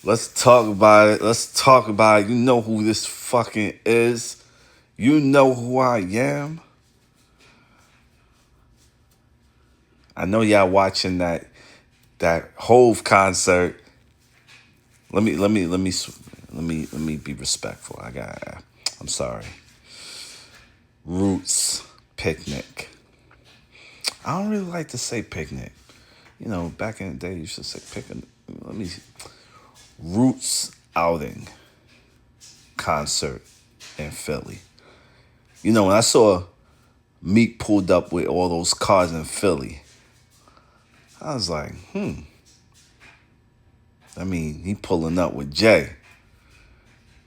Let's talk about it. Let's talk about it. You know who this fucking is. You know who I am. I know y'all watching that Hove concert. Let me be respectful. I'm sorry. Roots picnic. I don't really like to say picnic. You know, back in the day, you used to say picnic. Let me Roots outing concert in Philly. You know, when I saw Meek pulled up with all those cars in Philly, I was like, I mean, he pulling up with Jay.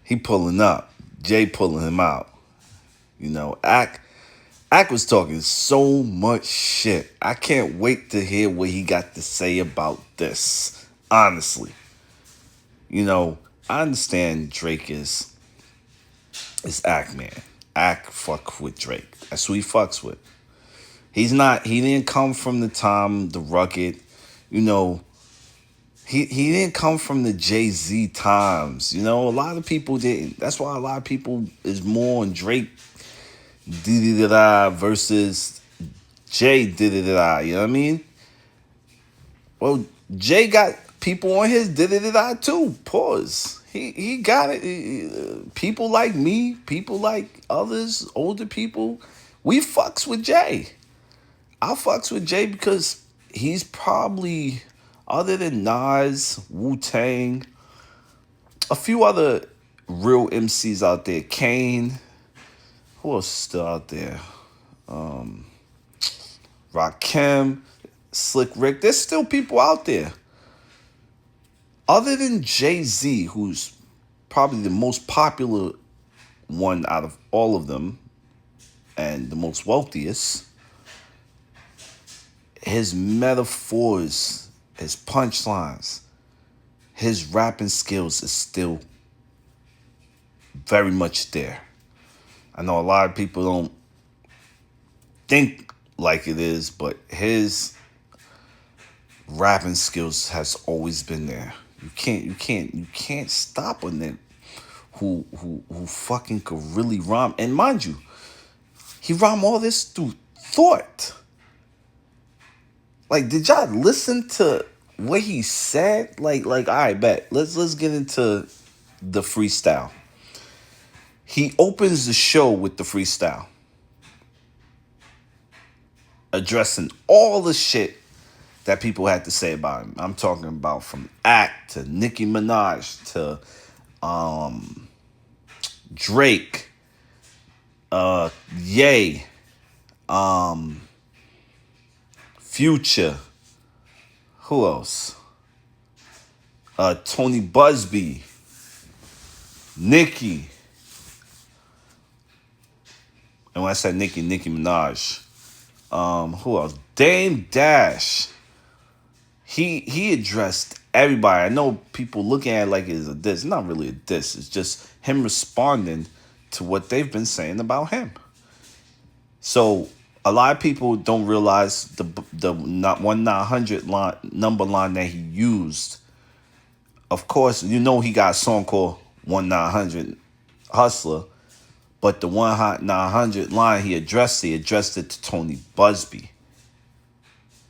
He pulling up. Jay pulling him out. You know, Ack was talking so much shit. I can't wait to hear what he got to say about this. Honestly. You know, I understand Drake is Ack man. Ack fuck with Drake. That's who he fucks with. He didn't come from the time the rugged, you know, he didn't come from the Jay-Z times. You know, a lot of people didn't. That's why a lot of people is more on Drake versus Jay You know what I mean? Well, Jay got people on his too. Pause. He got it. People like me, people like others, older people, we fucks with Jay. I fucks with Jay because he's probably, other than Nas, Wu Tang, a few other real MCs out there. Kane, who else is still out there? Rakim, Slick Rick. There's still people out there. Other than Jay-Z, who's probably the most popular one out of all of them and the most wealthiest, his metaphors, his punchlines, his rapping skills is still very much there. I know a lot of people don't think like it is, but his rapping skills has always been there. You can't stop on it. Who fucking could really rhyme? And mind you, he rhyme all this through thought. Like, did y'all listen to what he said? Like, all right, bet. Let's get into the freestyle. He opens the show with the freestyle, addressing all the shit that people had to say about him. I'm talking about from Act to Nicki Minaj to Drake, Ye, Future. Who else? Tony Busby, Nicki. And when I said Nicki Minaj. Who else? Dame Dash. He addressed everybody. I know people looking at it like it's a diss. It's not really a diss. It's just him responding to what they've been saying about him. So a lot of people don't realize the not 1-900 line number line that he used. Of course, you know he got a song called 1-900 Hustler, but the 1-900 line he addressed it to Tony Busby.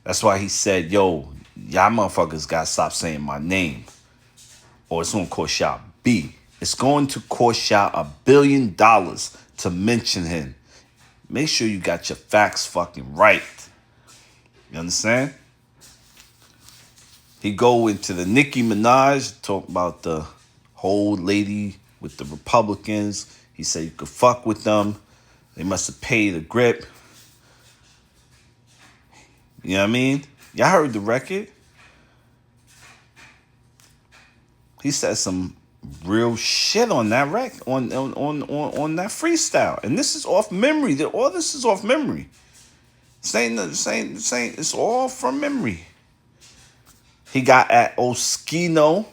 That's why he said, "Yo, y'all motherfuckers gotta stop saying my name, or it's gonna cost y'all B. It's going to cost y'all $1 billion to mention him. Make sure you got your facts fucking right." You understand? He go into the Nicki Minaj, talk about the whole lady with the Republicans. He said you could fuck with them. They must have paid a grip. You know what I mean? Y'all heard the record? He said some real shit on that on that freestyle. And this is off memory. All this is off memory. Saying it's all from memory. He got at Oskino.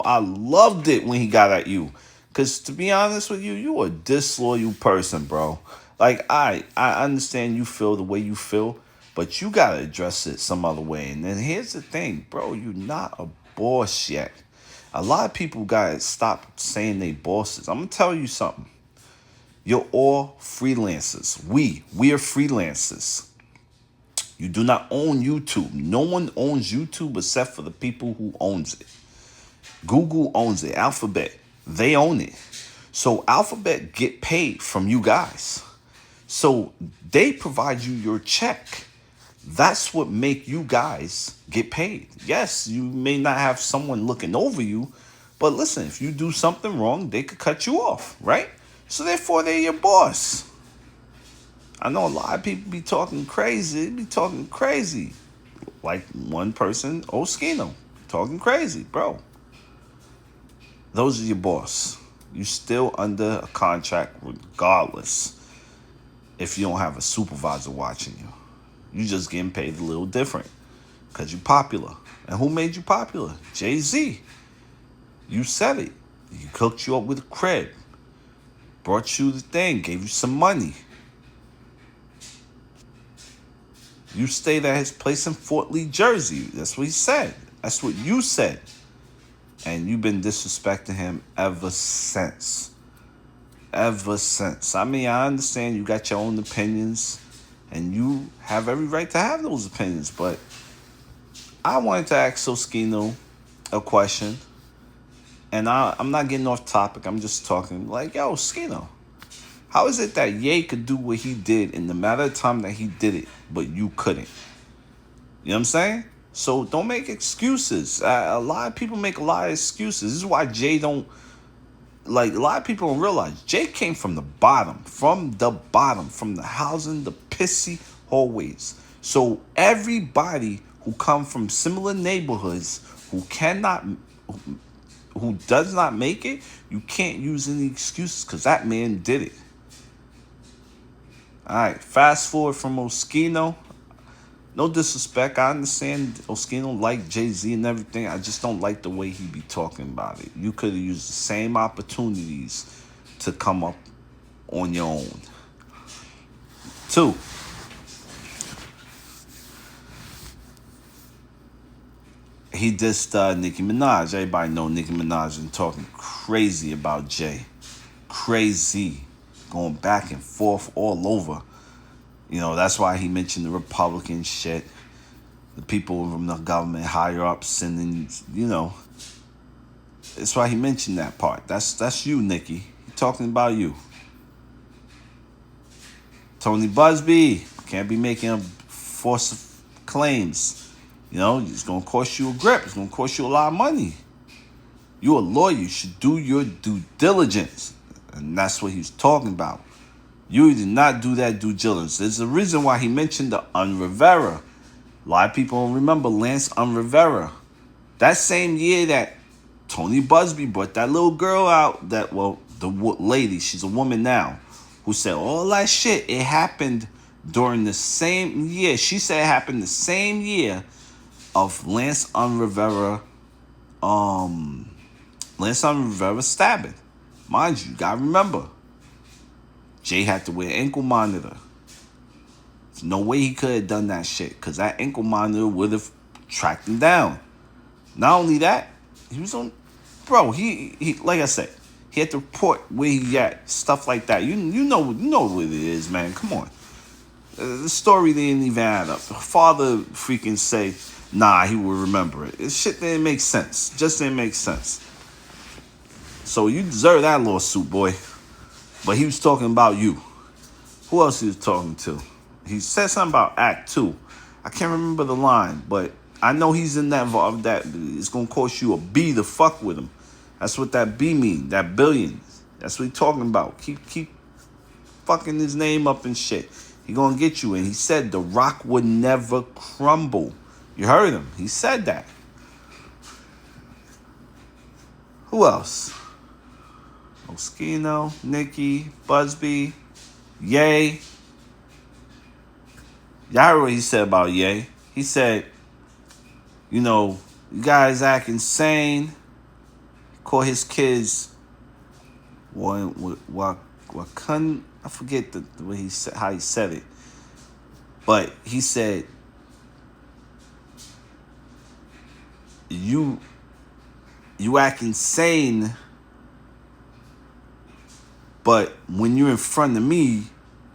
I loved it when he got at you. Cause to be honest with you, you a disloyal person, bro. Like I understand you feel the way you feel, But you gotta address it some other way. And then here's the thing, bro, you're not a boss yet. A lot of people gotta stop saying they bosses. I'm gonna tell you something. You're all freelancers. We are freelancers. You do not own YouTube. No one owns YouTube except for the people who owns it. Google owns it. Alphabet, they own it. So Alphabet get paid from you guys. So they provide you your check. That's what make you guys get paid. Yes, you may not have someone looking over you, but listen, if you do something wrong, they could cut you off, right? So therefore, they're your boss. I know a lot of people be talking crazy. Like one person, Oskino, talking crazy, bro. Those are your boss. You still under a contract regardless if you don't have a supervisor watching you. You just getting paid a little different because you're popular. And who made you popular? Jay-Z. You said it. He cooked you up with a crib. Brought you the thing. Gave you some money. You stayed at his place in Fort Lee, Jersey. That's what he said. That's what you said. And you've been disrespecting him ever since. Ever since. I mean, I understand you got your own opinions. And you have every right to have those opinions. But I wanted to ask Oskino a question. And I'm not getting off topic. I'm just talking like, yo, Oskino, how is it that Ye could do what he did in the matter of time that he did it, but you couldn't? You know what I'm saying? So don't make excuses. A lot of people make a lot of excuses. This is why Jay don't, like, a lot of people don't realize Jay came from the bottom, from the housing, the pissy hallways. So everybody who come from similar neighborhoods who does not make it, you can't use any excuses because that man did it. All right, fast forward from Oskino. No disrespect, I understand Oskino like Jay-Z and everything. I just don't like the way he be talking about it. You could have used the same opportunities to come up on your own. 2, he dissed Nicki Minaj. Everybody know Nicki Minaj and talking crazy about Jay. Crazy. Going back and forth all over. You know, that's why he mentioned the Republican shit. The people from the government higher up sending, you know. That's why he mentioned that part. That's you, Nicki. He talking about you. Tony Busby can't be making false claims. You know, it's going to cost you a grip. It's going to cost you a lot of money. You're a lawyer. You should do your due diligence. And that's what he's talking about. You did not do that due diligence. There's a reason why he mentioned the Rivera. A lot of people don't remember Lance Rivera. That same year that Tony Busby brought that little girl out, the lady, she's a woman now, who said all that shit, it happened during the same year. She said it happened the same year of Lance Rivera stabbing. Mind you gotta remember, Jay had to wear ankle monitor. There's no way he could have done that shit because that ankle monitor would have tracked him down. Not only that, he was on, bro. He like I said, he had to report where he at, stuff like that. You know what it is, man. Come on. The story didn't even add up. The father freaking say, nah, he will remember it. This shit didn't make sense. Just didn't make sense. So you deserve that lawsuit, boy. But he was talking about you. Who else he was talking to? He said something about Act 2. I can't remember the line, but I know he's in that it's going to cost you a B to fuck with him. That's what that B mean, that billion. That's what he talking about. Keep fucking his name up and shit. He going to get you. And he said the rock would never crumble. You heard him. He said that. Who else? Oskino, Nicki, Busby, Ye. Y'all heard what he said about Ye. He said, you know, you guys act insane. Call his kids I forget the way he said, how he said it. But he said, you act insane, but when you're in front of me,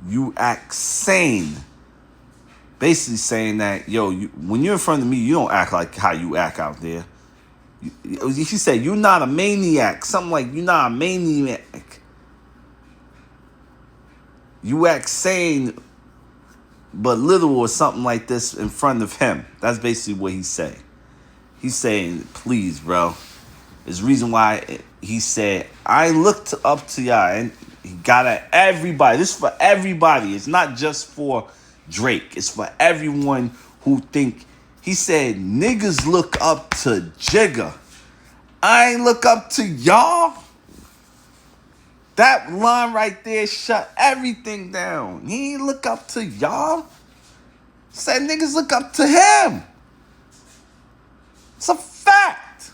you act sane. Basically saying that, yo, when you're in front of me, you don't act like how you act out there. He said, you're not a maniac. Something like, you're not a maniac. You act sane, but little, or something like this in front of him. That's basically what he's saying. He's saying, please, bro. There's a reason why he said, I looked up to y'all. And he got at everybody. This is for everybody. It's not just for Drake. It's for everyone who think. He said, niggas look up to Jigga. I ain't look up to y'all. That line right there shut everything down. He ain't look up to y'all. Said niggas look up to him. It's a fact.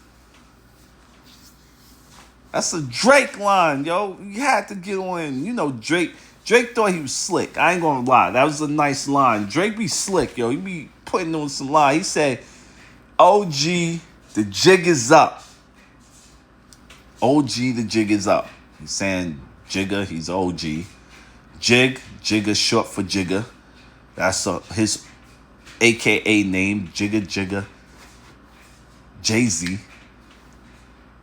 That's a Drake line, yo. You had to get on. You know, Drake thought he was slick. I ain't gonna lie. That was a nice line. Drake be slick, yo. He be putting on some line. He said, OG, the jig is up. OG, the jig is up. He's saying Jigga, he's OG. Jigga short for Jigga. That's his AKA name, Jigga. Jay-Z.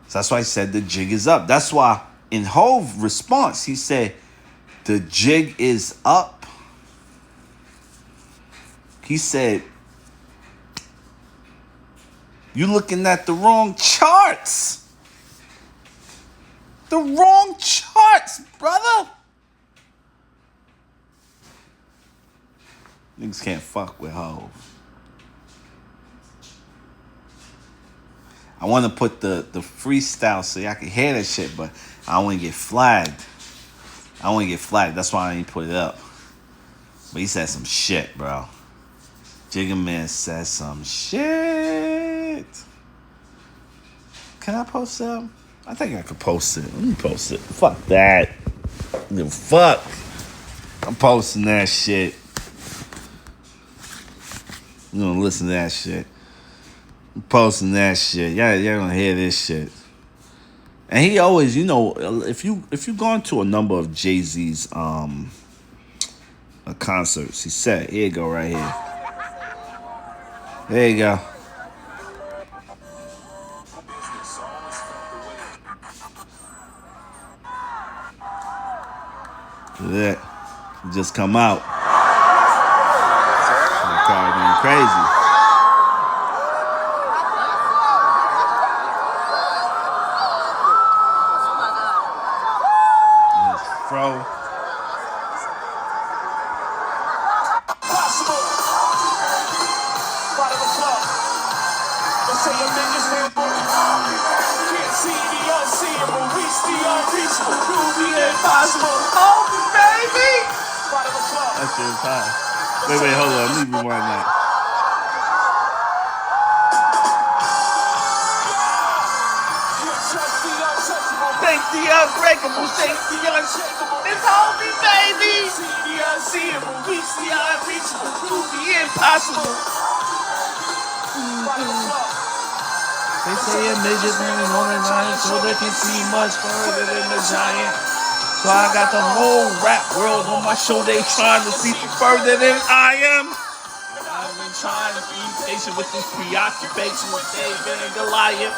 So that's why I said the jig is up. That's why in Hove's response, he said, the jig is up. He said, you looking at the wrong charts. The wrong charts, brother. Niggas can't fuck with Hove. I want to put the freestyle so y'all can hear that shit, but I don't want to get flagged. That's why I ain't put it up. But he said some shit, bro. Jigga Man said some shit. Can I post that? I think I could post it. Let me post it. Fuck that. Fuck. I'm posting that shit. You gonna listen to that shit. I'm posting that shit. Y'all gonna hear this shit. And he always, you know, if you gone to a number of Jay-Z's concerts, he said, here you go right here. There you go. That just come out. Car going crazy. Fro. That shit is high. Wait, hold on. Let me rewind that. Take the unbreakable, take the unshakable. It's homie, baby. See the unseeable, reach the unreachable, prove the impossible. They say a midget ain't on a giant, so they can see much further than the giant. So I got the whole rap world on my shoulder, they trying to see further than I am. I've been trying to be patient with this preoccupation with David and Goliath.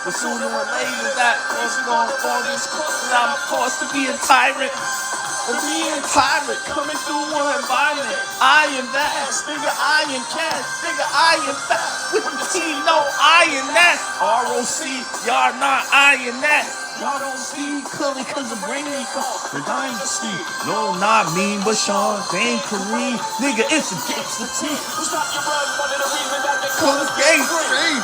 But sooner or later that course gonna fall this course, and I'm forced to be a tyrant. But being tyrant coming through one environment. I am that, nigga, I am cash, nigga, I am fat. With the team, no, I am that. ROC, y'all not I am that. Y'all don't see clearly cause the brain ain't gone. The dynasty, no, not me, but Sean, Dane, Kareem. Nigga, it's a gangster team. Stop your run, one of the reasons that they call us gang free.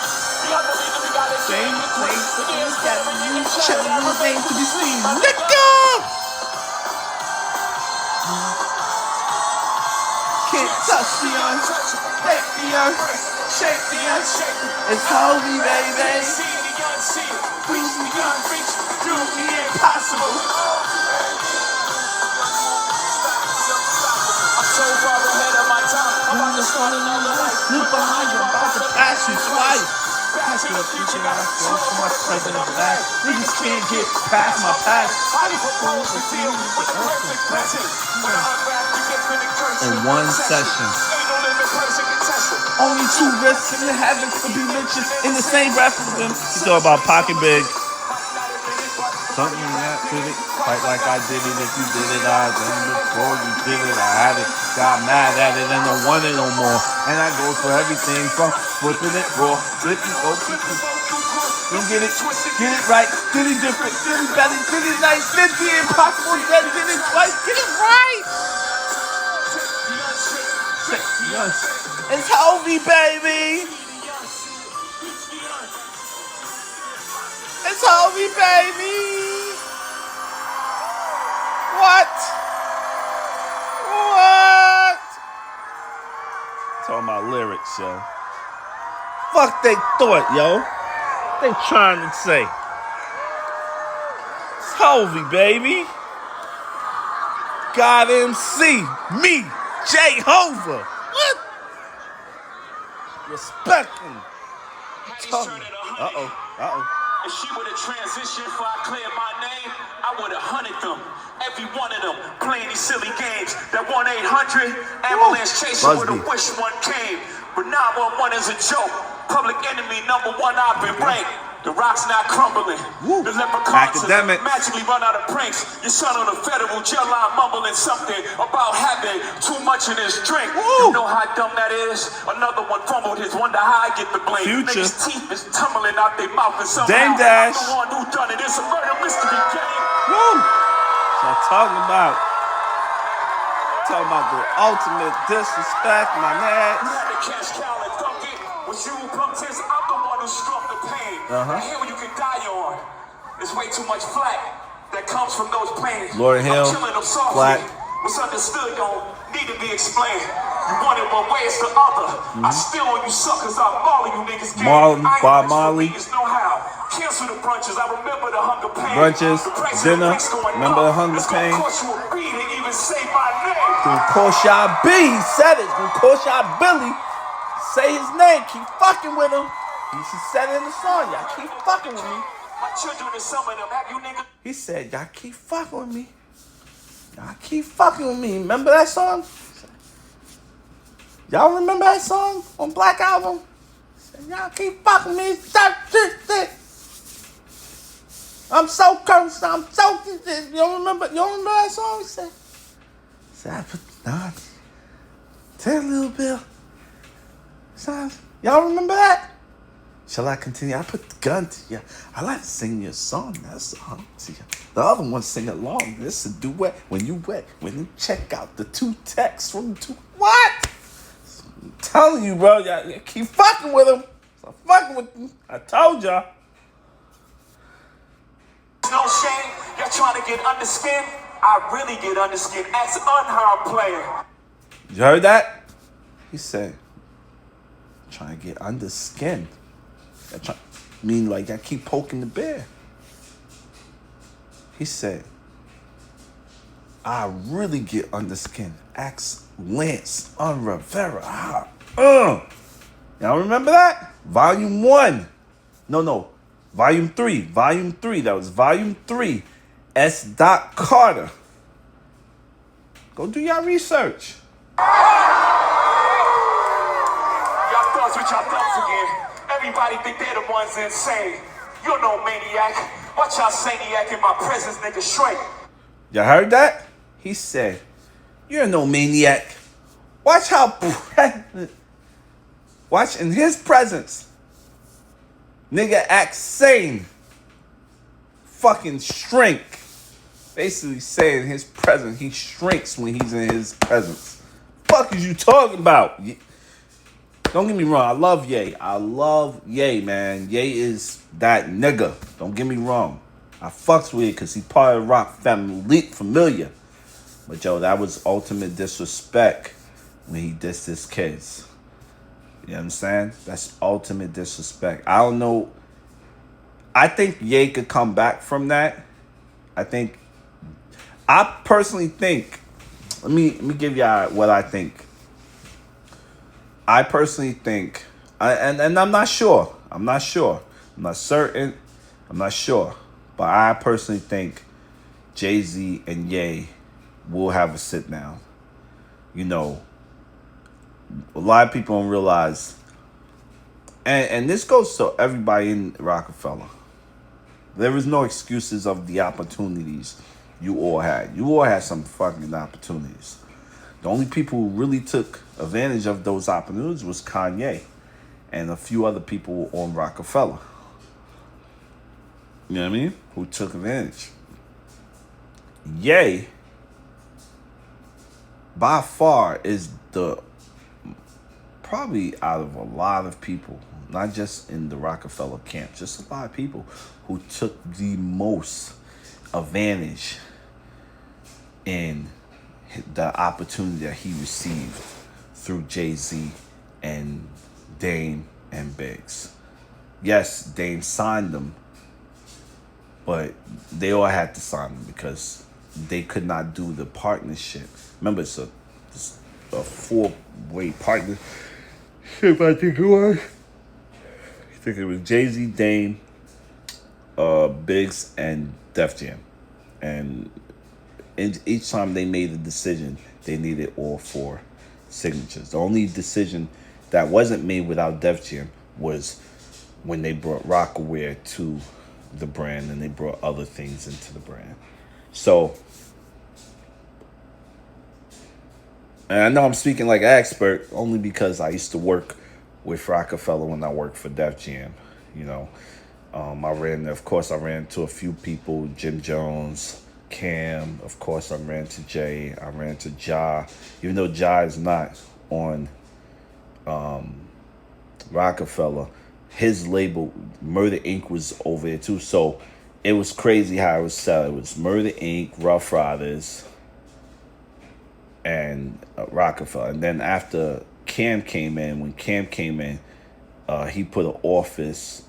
Same place, against that you chillin' with names to be seen. Nigga! Can't touch the untouchable, break the earth, shake the unshakable. It's holy, baby. See the unseen, reach the unreachable, do the impossible. I'm so far ahead of my time. the front of the line. Look behind you, I'm about to pass you twice. Pass me the future, I flow for my present and past. Niggas can't get past my past. How the fuck to feel with the perfect present? In one session. Only two risks in the heaven could be mentioned in the same breath with them. You talk about pocket big. Something that did it. Fight like I did it. If you did it, I did it before you did it. I had it. Got mad at it and don't want it no more. And I go for everything from flipping it raw, flipping open. Don't get it right, get it different, get it better, get it nice, get the impossible, get it twice, get it right. It's Hovey, baby. It's Hovey, baby. What? Talking about lyrics, yo. Fuck they thought, yo. They trying to say. It's Hovey, baby. God MC, me, Jehovah. What? Respect him. If she would have transitioned before I cleared my name, I would have hunted them. Every one of them playing these silly games. That 1-800 ambulance chaser would have wished one came. But 911 is a joke. Public enemy #1, I've been ranked. The rock's not crumbling. The leprechauns magically run out of pranks. Your son on a federal jail line mumbling something about having too much in his drink. You know how dumb that is? Another one fumbled his, wonder how I get the blame. Niggas' teeth is tumbling out their mouth and somehow I'm the one who done it. It's a murder mystery game. Woo! So I'm talking about the ultimate disrespect, my man. Was you protest? I'm the one who struck the pain. The hill you can die on. There's way too much flack that comes from those planes. Lord Hill, flack. What's understood don't need to be explained. You want it one way, it's the other. I still on you suckers, I Marlo you niggas. Bob Marley. Know how. Cancel the brunches. I remember the hunger pain. Brunches, dinner. Remember the hunger pain. Gonna call y'all B. He said it. Gonna call y'all Billy. Say his name, keep fucking with him. He said it in the song, y'all keep fucking with me. My children and some of them, have you niggas? He said, y'all keep fucking with me. Y'all keep fucking with me. Remember that song? Y'all remember that song on Black Album? He said, y'all keep fucking with me. I'm so cursed. I'm so... You don't remember that song? He said, I put... Nah, tell a little bit... Y'all remember that? Shall I continue? I put the gun to you. I like to sing your song. That's the other one sing along. This is a duet. When you wet, when you check out the two texts from two. What? I'm telling you, bro. Y'all keep fucking with him. Stop fucking with him. I told y'all. No shame. Y'all trying to get under skin. I really get under skin as an unharmed player. You heard that? He said. Trying to get under skin. Mean like I keep poking the bear. He said, I really get under skin. Ask Lance on Rivera. Y'all remember that? Volume 1. No. Volume 3. Volume 3. That was Volume 3. S. Carter. Go do y'all research. With y'all thumbs again. Everybody think they're the ones insane. You're no maniac. Watch y'all saniac in my presence, nigga, shrink. Y'all heard that? He said, you're no maniac. Watch how watch in his presence. Nigga act sane. Fucking shrink. Basically saying his presence, he shrinks when he's in his presence. Fuck is you talking about? Don't get me wrong, I love Ye. I love Ye, man. Ye is that nigga. Don't get me wrong. I fucks with it because he part of the rock family familiar. But yo, that was ultimate disrespect when he dissed his kids. You understand? That's ultimate disrespect. I don't know. I think Ye could come back from that. I personally think, let me give y'all what I think. I personally think, and I'm not sure. I'm not sure. I'm not certain. I'm not sure. But I personally think Jay-Z and Ye will have a sit down. You know, a lot of people don't realize, and this goes to everybody in Rockefeller. There was no excuses of the opportunities you all had. You all had some fucking opportunities. The only people who really took advantage of those opportunities was Kanye and a few other people on Rockefeller. You know what I mean? Who took advantage. Ye, by far, is the probably out of a lot of people, not just in the Rockefeller camp, just a lot of people who took the most advantage in the opportunity that he received through Jay-Z and Dame and Biggs. Yes, Dame signed them, but they all had to sign them because they could not do the partnership. Remember, it's a four-way partnership, I think it was. I think it was Jay-Z, Dame, Biggs, and Def Jam. And each time they made a decision, they needed all four signatures. The only decision that wasn't made without Def Jam was when they brought Rockaware to the brand and they brought other things into the brand. So, and I know I'm speaking like an expert only because I used to work with Rockefeller when I worked for Def Jam. You know, I ran to a few people, Jim Jones, Cam, of course I ran to Jay, I ran to Ja, even though Ja is not on Rockefeller, his label Murder Inc. was over there too. So it was crazy how it was set. It was Murder Inc., Rough Riders, and Rockefeller. And then after Cam came in, he put an office,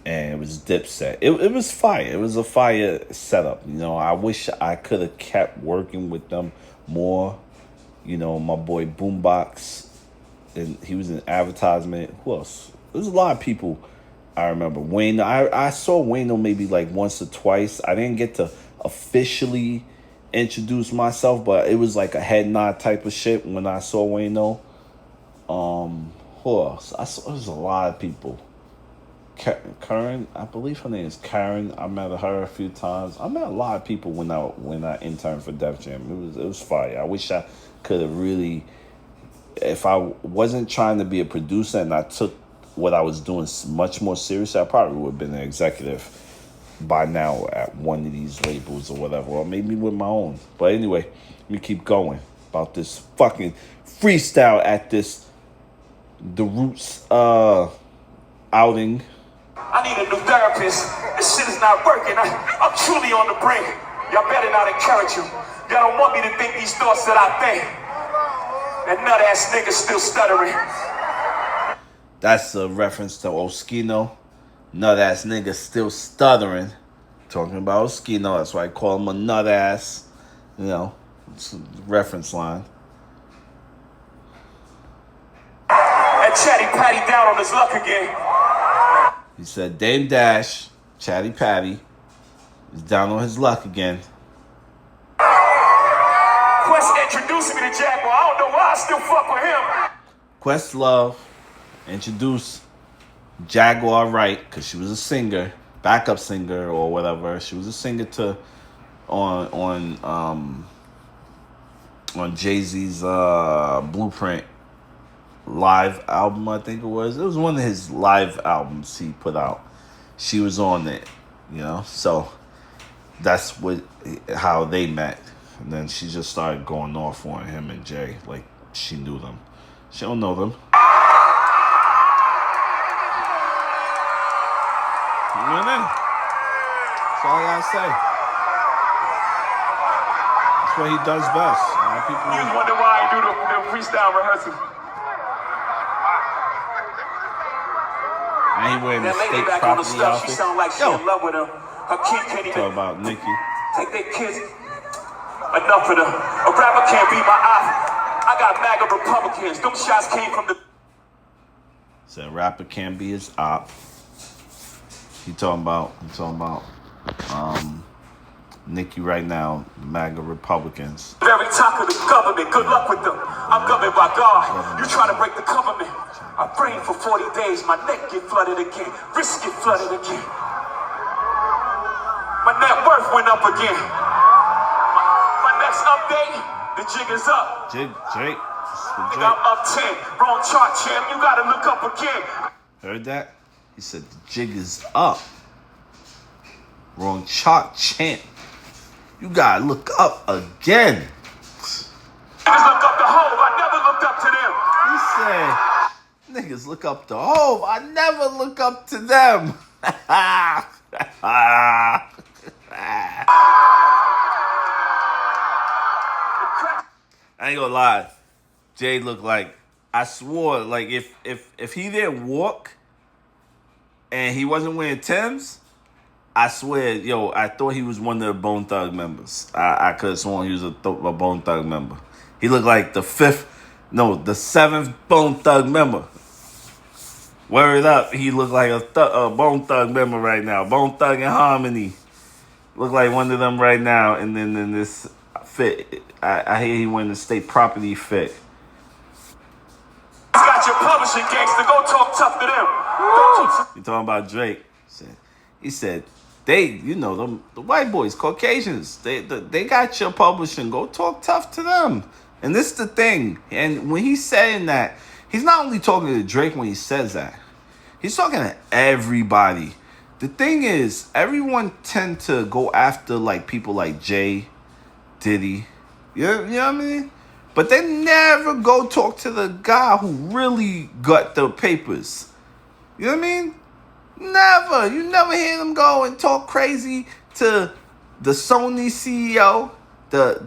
and it was Dipset. It was fire. It was a fire setup. You know, I wish I could have kept working with them more. You know, my boy Boombox, and he was in advertisement. Who else? There's a lot of people I remember. Wayne, I saw Wayno maybe like once or twice. I didn't get to officially introduce myself, but it was like a head nod type of shit when I saw Wayno. Who else? There was a lot of people. Karen, I believe her name is Karen. I met her a few times. I met a lot of people when I interned for Def Jam. It was fire. I wish I could have really, if I wasn't trying to be a producer and I took what I was doing much more seriously, I probably would have been an executive by now at one of these labels or whatever, or maybe with my own. But anyway, let me keep going about this fucking freestyle at this The Roots outing. I need a new therapist. This shit is not working. I'm truly on the brink. Y'all better not encourage you. Y'all don't want me to think these thoughts that I think. That nut ass nigga still stuttering. That's a reference to Oskino. Nut ass nigga still stuttering. Talking about Oskino. That's why I call him a nut ass. You know, it's a reference line. And Chatty Patty down on his luck again. He said Dame Dash, Chatty Patty, is down on his luck again. Quest introducing me to Jaguar. I don't know why I still fuck with him. Questlove introduced Jaguar Wright because she was a singer, backup singer or whatever. She was a singer to on Jay-Z's Blueprint live album, I think it was. It was one of his live albums he put out. She was on it, you know. So that's how they met. And then she just started going off on him and Jay like she knew them. She don't know them. You know what I mean? That's all I gotta say. That's what he does best. A lot of people. You was wondering why I do the freestyle rehearsal. And he wearing the that lady state back on the property stuff, outfit. she sound like she in love with him. Her kid can't even Talk about Nicki. take their kids. Enough of them. A rapper can't beat my eye. I got MAGA Republicans. Them shots came from the Said rapper can't be his op. He talking about Nikki right now, MAGA Republicans. Very top of the government, good luck with them. I'm governed by God. You try to break the government. I prayed for 40 days, my neck get flooded again, wrist get flooded again. My net worth went up again. My next update, the jig is up. Jake. I'm up 10, wrong chart, champ, you gotta look up again. Heard that? He said the jig is up. Wrong chart, champ. You gotta look up again. Niggas look up the Hove, I never looked up to them. He said, niggas look up to Hove. I never look up to them. I ain't gonna lie. Jay looked like, I swore, like if he didn't walk and he wasn't wearing Timbs, I swear, I thought he was one of the Bone Thug members. I could have sworn he was a Bone Thug member. He looked like the 7th Bone Thug member. Word up, he looked like a Bone Thug member right now. Bone Thug and Harmony. Look like one of them right now. And then in this fit, I hear he went to state property fit. Got your publishing gangster, go talk tough to them. You talking about Drake? He said, the white boys, Caucasians, they got your publishing. Go talk tough to them. And this is the thing. And when he's saying that, he's not only talking to Drake when he says that. He's talking to everybody. The thing is, everyone tend to go after like people like Jay, Diddy. You know what I mean? But they never go talk to the guy who really got the papers. You know what I mean? Never. You never hear them go and talk crazy to the Sony CEO, the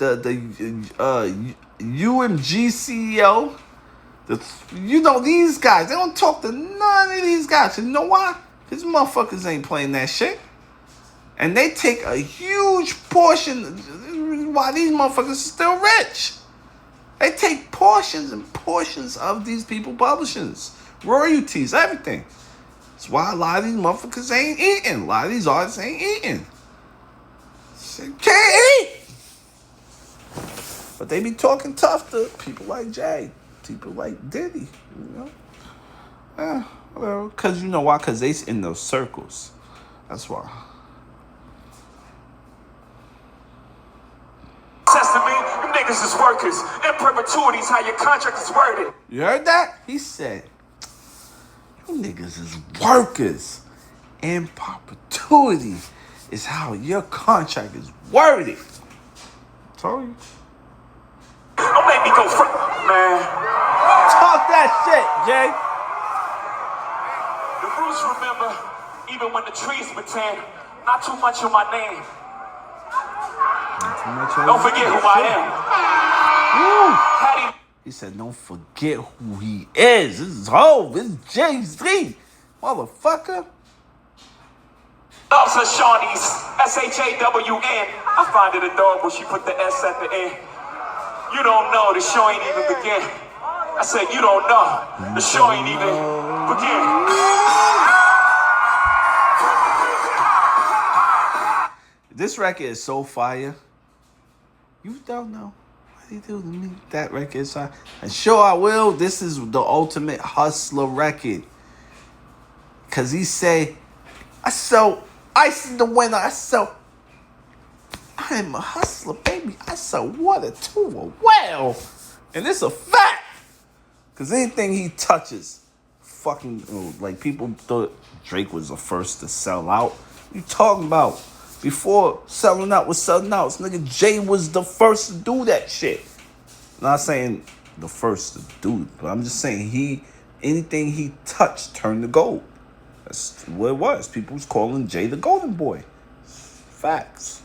UMG CEO. These guys. They don't talk to none of these guys. You know why? Because motherfuckers ain't playing that shit. And they take a huge portion. Why these motherfuckers are still rich. They take portions and portions of these people publishings. Royalties, everything. That's why a lot of these motherfuckers ain't eating. A lot of these artists ain't eating. Can't eat. But they be talking tough to people like Jay. People like Diddy. Well, because you know why? Because they in those circles. That's why. Testament, you niggas is workers. In perpetuity is how your contract is worded. You heard that? He said, you niggas is workers. In perpetuity is how your contract is worded. I told you. Don't make me go man. Talk that shit, Jay. The roots remember, even when the trees pretend, not too much of my name. Don't forget who I am. He said, don't forget who he is. This is Hov. This is Jay-Z. Motherfucker. Loves her Shawnees. SHAWN. I find it adorable she put the S at the end. You don't know, the show ain't even begin. I said, you don't know, the show ain't even begin. This record is so fire. You don't know what he do to me. That record is fire. And sure I will. This is the ultimate hustler record. Cause he say, I sell ice in the winter. I am a hustler, baby. I sell water to a well. And it's a fact. Cause anything he touches, like people thought Drake was the first to sell out. What you talking about? Before selling out was selling out, nigga, Jay was the first to do that shit. I'm not saying the first to do it, but I'm just saying anything he touched turned to gold. That's what it was. People was calling Jay the Golden Boy. Facts.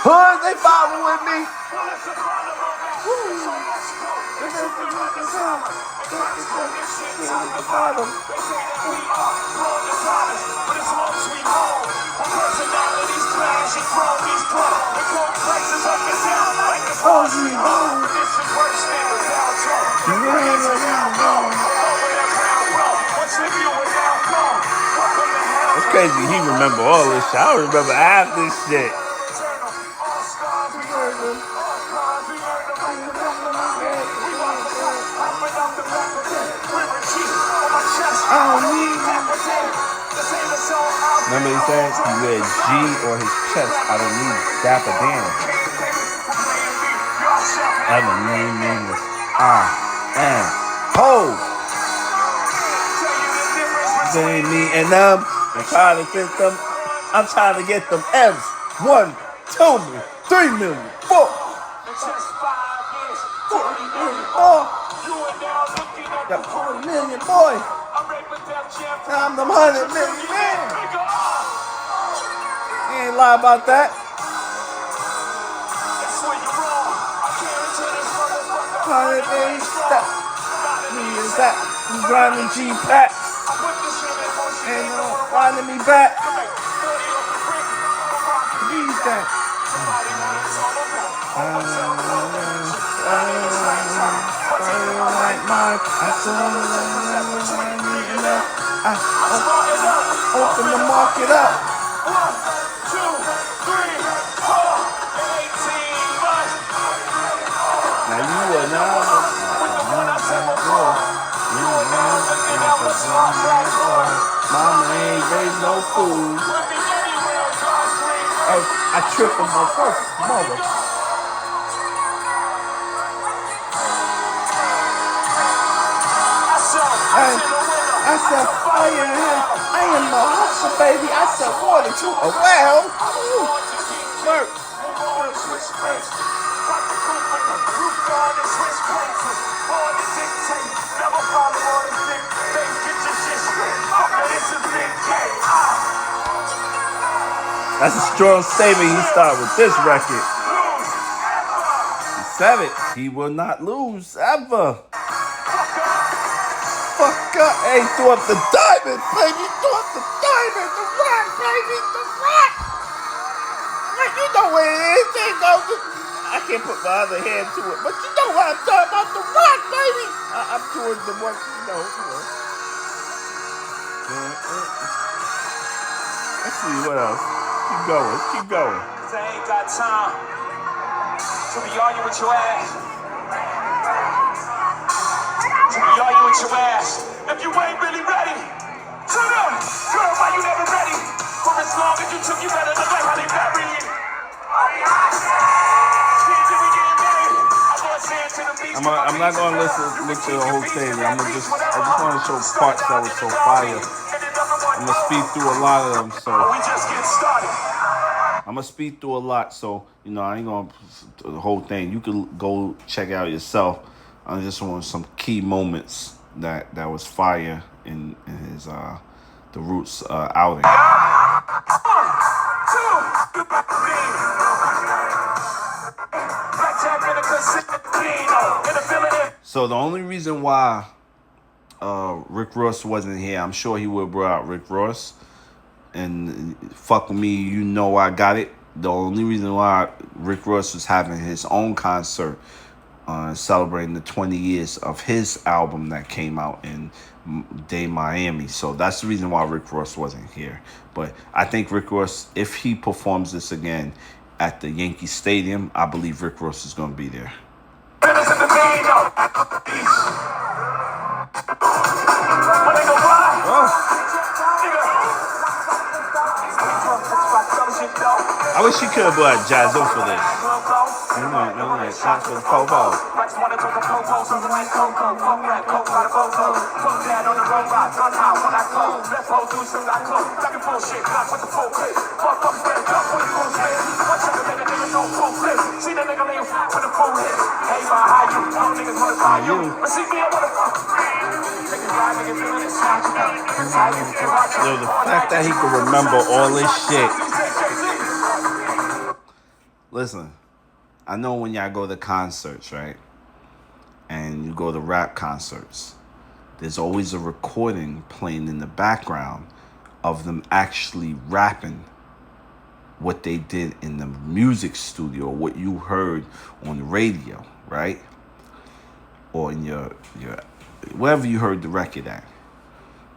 Hood, they following me. smash and throw these clubs. And go places up and down like the bars we home. This is worse than the down talk. The rains are now gone. Over the ground floor. Once the view is now gone. Welcome to hell. It's crazy. He remember all this shit. I don't remember half this shit. All stars, we heard them. All cars, we heard them. Like the back of my head. We want the sun. Popping up the back of it. River G on my chest. I don't need that for day. This ain't a song out. Remember he said he wear G or his chest. I don't need Dapper Dan. Other name is I am Ho. They ain't me and them. I'm trying to fit them. I'm trying to get them M's. 1, 2, 3 million, 4. Got 40 million, boy. I'm the 100 million man. You ain't lie about that. 100 million step. Me is that. I'm grinding G-Packs. Ain't no finding me back. Use that. I open the market up. 1, 2, 3, 4, 18 months. Now you are now. Mama ain't raised no food. I tripped on my first mother. I said, I am a hustler, baby. I said, water to a well. Work. That's a strong statement. He started with this record. He said it. He will not lose ever. Fuck up. Hey, threw up the diamond, baby. Threw up the diamond. The rock, baby. The rock. Like, you know what it is. I can't put my other hand to it, but you know what I'm talking about. The rock, baby. I'm doing the one, you know. Let's see what else. Keep going. Keep going. I ain't got time to be arguing with your ass. To be arguing with your ass. If you ain't really ready, turn up. Girl, why you never ready? For as long as you took, you better look like Halle Berry. I'm not gonna listen to the whole thing. I just want to show parts that was so fire. I'm gonna speed through a lot of them, so we just get started. I'm gonna speed through a lot, so you know I ain't gonna the whole thing. You can go check it out yourself. I just want some key moments that was fire in his the Roots outing. So the only reason why Rick Ross wasn't here, I'm sure he would have brought out Rick Ross. And fuck with me, you know I got it. The only reason why Rick Ross was having his own concert celebrating the 20 years of his album that came out in Day Miami. So that's the reason why Rick Ross wasn't here. But I think Rick Ross, if he performs this again at the Yankee Stadium, I believe Rick Ross is going to be there. I wish you could have brought Jazzo for this. Not for the Popo. Yo, the fact that he can remember all this shit. Listen, I know when y'all go to concerts, right? And you go to rap concerts, there's always a recording playing in the background of them actually rapping what they did in the music studio, what you heard on the radio, right? Or in your wherever you heard the record at.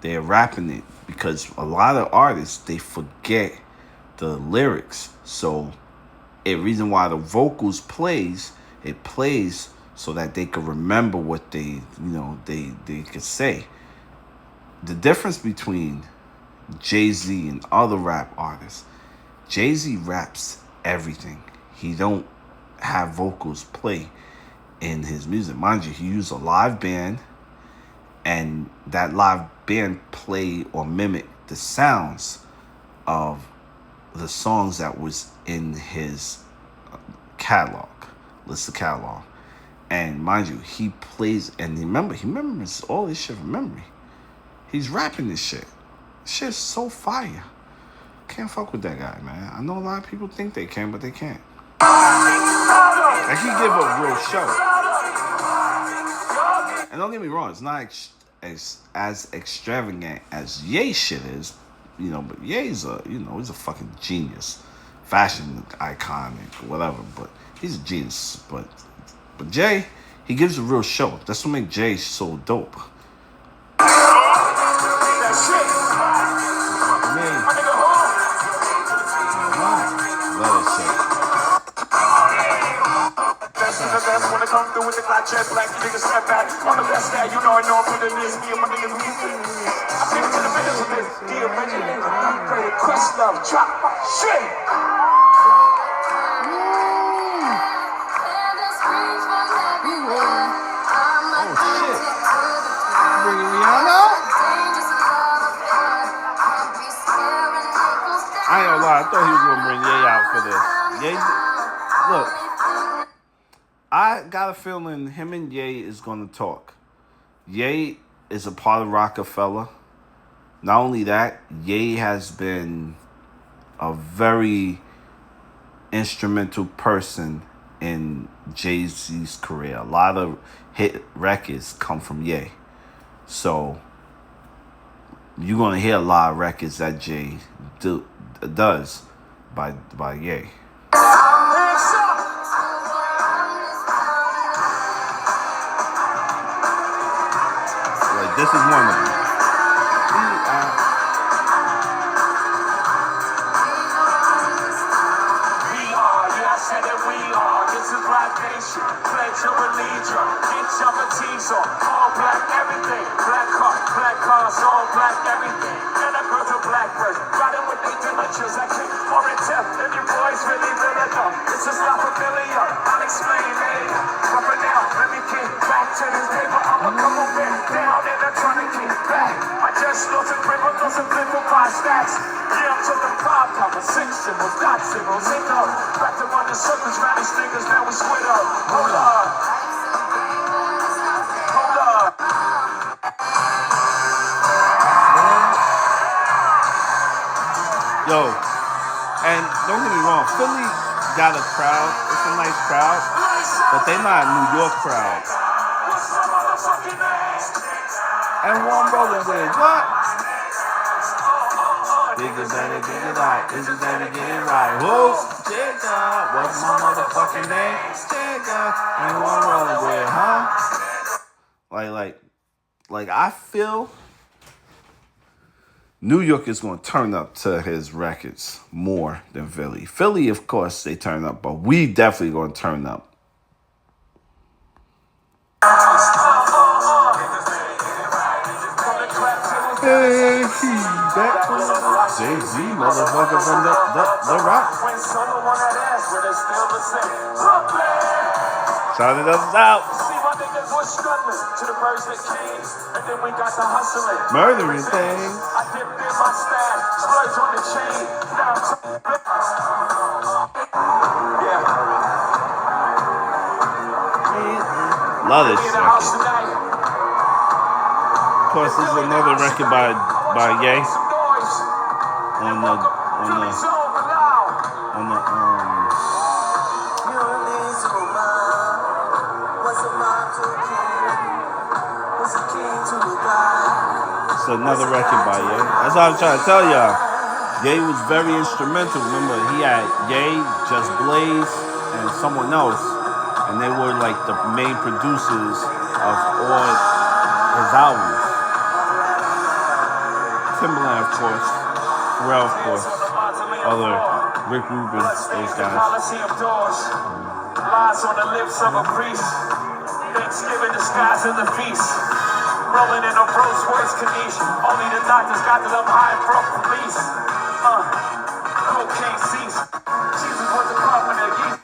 They're rapping it because a lot of artists, they forget the lyrics. So a reason why the vocals plays, it plays so that they could remember what they could say. The difference between Jay-Z and other rap artists, Jay-Z raps everything. He don't have vocals play in his music. Mind you, he used a live band, and that live band play or mimic the sounds of the songs that was in his catalog, list of catalog. And mind you, he plays, and remember, he remembers all this shit from memory. He's rapping this shit. Shit's so fire. Can't fuck with that guy, man. I know a lot of people think they can, but they can't. Like, he give a real show. And don't get me wrong, it's not as extravagant as Ye shit is, but Ye's he's a fucking genius. Fashion iconic, whatever, but he's a genius. But Jay, he gives a real show. That's what makes Jay so dope. When I come through with the clock chest, like you niggas step back on the best that you know I know for the list. Me and my niggas music. I think to the middle of this. The originator, upgraded, quest love, drop my shit. I ain't gonna lie, I thought he was gonna bring Ye out for this. Ye, look, I got a feeling him and Ye is gonna talk. Ye is a part of Rockefeller. Not only that, Ye has been a very instrumental person in Jay-Z's career. A lot of hit records come from Ye. So you're gonna hear a lot of records that Jay does by Ye. Like, this is one of them. Pledge your allegiance, get your matisse on. All black everything, black cars, all black everything. And a girl's a black person, riding with they diligence. I kick for it tip, if your boys really enough. This is not familiar, I'll explain later. But for now, let me get back to this paper. I'ma come over down and I'm trying to get back. I just lost a grip, I'm losing flip for 5 stacks. Yeah, I'm talking 5 conversation, was dot zeros, ain't no. Back to run the circles, round these niggas, now we split up. Hold up. Yo, and don't get me wrong, Philly got a crowd. It's a nice crowd, but they not a New York crowd. And one brother said, what? Bigger than it, get it right. Bigger than it, get it right. Whoa, Jigga, what's my motherfucking name? Jigga, and one brother said, huh? Like I feel New York is going to turn up to his records more than Philly. Philly, of course, they turn up, but we definitely going to turn up. Hey, that Jay-Z, motherfucker from the Rock. Shout it up out. Murdering things. Love this record. Of course, this is another record by Ye on the It's another record by Ye. That's what I'm trying to tell y'all. Ye was very instrumental. Remember, he had Ye, Just Blaze, and someone else, and they were like the main producers of all his albums. Timbaland, of course, Pharrell, of course, other Rick Rubin, those guys. Lies on the lips of a priest. Thanksgiving disguised as a feast. Rolling in a Rolls Royce Caniche. Only the doctors got that I'm high from police. Cocaine cease. Jesus was the prophet of geese.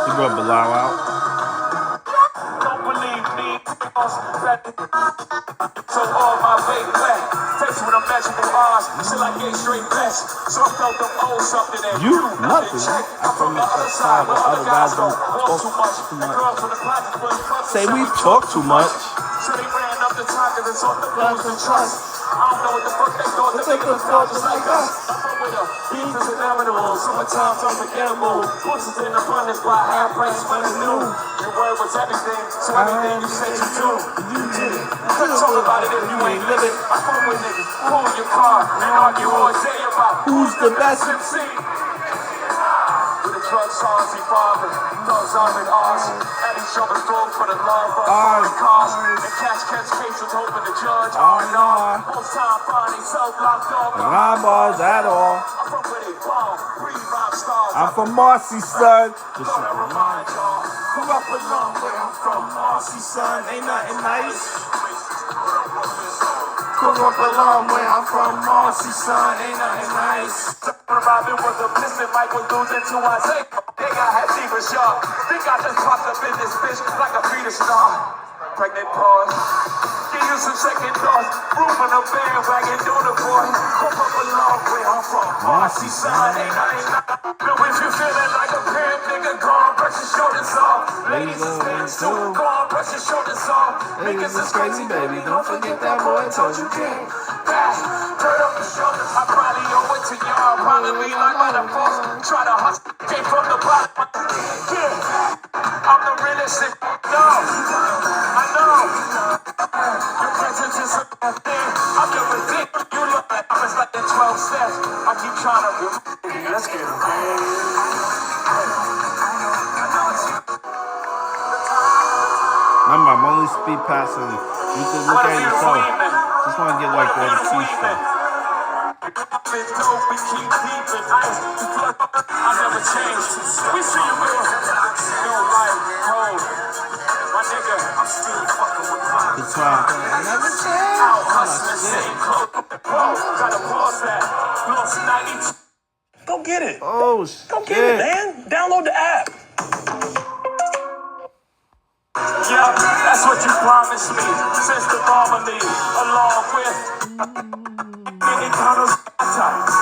He grew up Bilal out. Don't believe me. So all my way back. Faced with unmeasurable odds. Still I gave straight best. So I felt them owe something that You nothing. I'm from the other side where other guys don't talk too much. Say we talk too much. So they ran up the top because it's on the blues and trust. I don't know what the fuck they thought. They think of thought just like us. I'm with her. Beef is inevitable. Summertime's unforgettable. Horses in abundance by half price when it's new. Your word was everything. So everything you said you do, you did it. You couldn't talk about it if you ain't live it. I fuck with niggas. Pull your car and argue all day about Who's the best MC. With the drug songs he fathered, thugs armored ours, at each other's throat for the love of foreign cars, and catch cases hoping the judge R&R. Most time find himself locked up. Rhyme bars at all. I'm from where they bomb, breathe rhyme stars. I'm from Marcy, son. Just to remind y'all, grew up along where I'm from, Marcy, son, ain't nothing nice. Grew up along where I'm from, Marcy, son, ain't nothing nice. Robin was a piston, Mike was losing to Isaiah. They got had fever sharp. Think I just popped up in this bitch like a fetus star. Pregnant pause. Give you some second thoughts. Room on a bandwagon, do the boy. Grew up along where I'm from, Marcy, son, ain't nothing nice. Now if you feeling like a pimp, nigga, go on, brush your shoulders off. Ladies is fans too, go on, brush your shoulders off. Niggas is crazy, baby, don't forget that boy told you king. Turn up the shoulders, I probably owe it to y'all. Probably like by the force, try to hustle, came from the bottom. Yeah, I'm the realest shit. No, I know. Your presence is a thing. I'm your ridiculous. You look like I'm just like the 12 steps. I keep trying to let's get it. Remember, I'm only speed passing. You can look at yourself. Just want to get like all the key stuff. We keep deep in ice. I never change. We see you real. New life, cold. My nigga, I'm still fucking with mine. It's fine. I never change. Out hustling, same clothes. Gotta pause that. Lost 92. Go get it. Oh, shit. Go get it, man. Download the app. Yeah, that's what you promised me. Since the Romilly, along with many tunnels,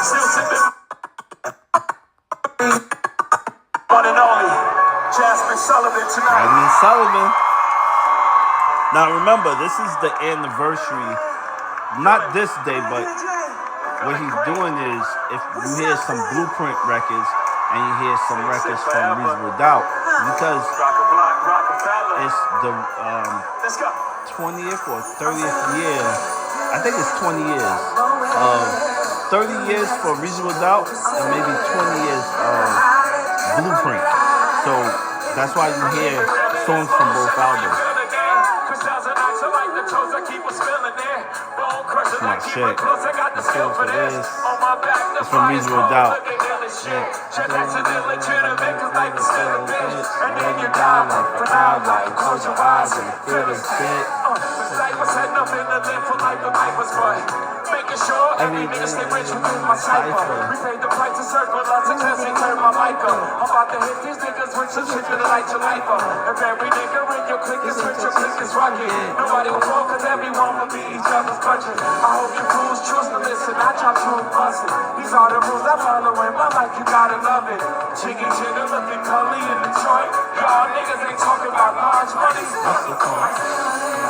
still sipping. One and only, Jasmine Sullivan tonight. Jasmine Sullivan. Now remember, this is the anniversary. Not this day, but what he's doing is, if you hear some Blueprint records and you hear some records from Reasonable Doubt, because it's the 20th or 30th year. I think it's 20 years. 30 years for Reasonable Doubt and maybe 20 years of Blueprint. So that's why you hear songs from both albums. My shit. The feel for this. It's from Reasonable Doubt. Yeah. And then you die like the crowd, like close your eyes and feel this shit. Making sure every nigga stay rich within my cipher. We paid the price to circle lots of tests and turn my mic up. I'm about to hit these niggas with some shit to light your life up. If every nigga in your clique is rich, your clique is rocking. Nobody will fall cause everyone will be each other's budget. I hope you fools choose to listen, I drop you and bust it. These are the rules I follow in my life, you gotta love it. Chicken chicken looking cully in Detroit. Y'all niggas ain't talking about large money.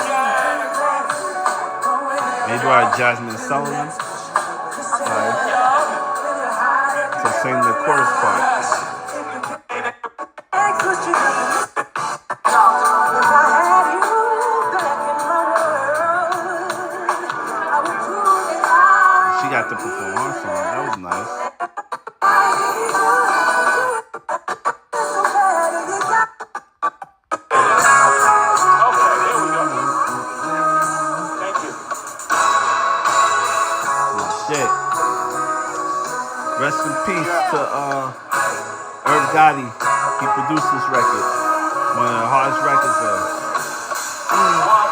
Yeah. Made by Jasmine Sullivan. To sing the chorus part. to Irv Gotti. He produced this record. One of the hardest records ever.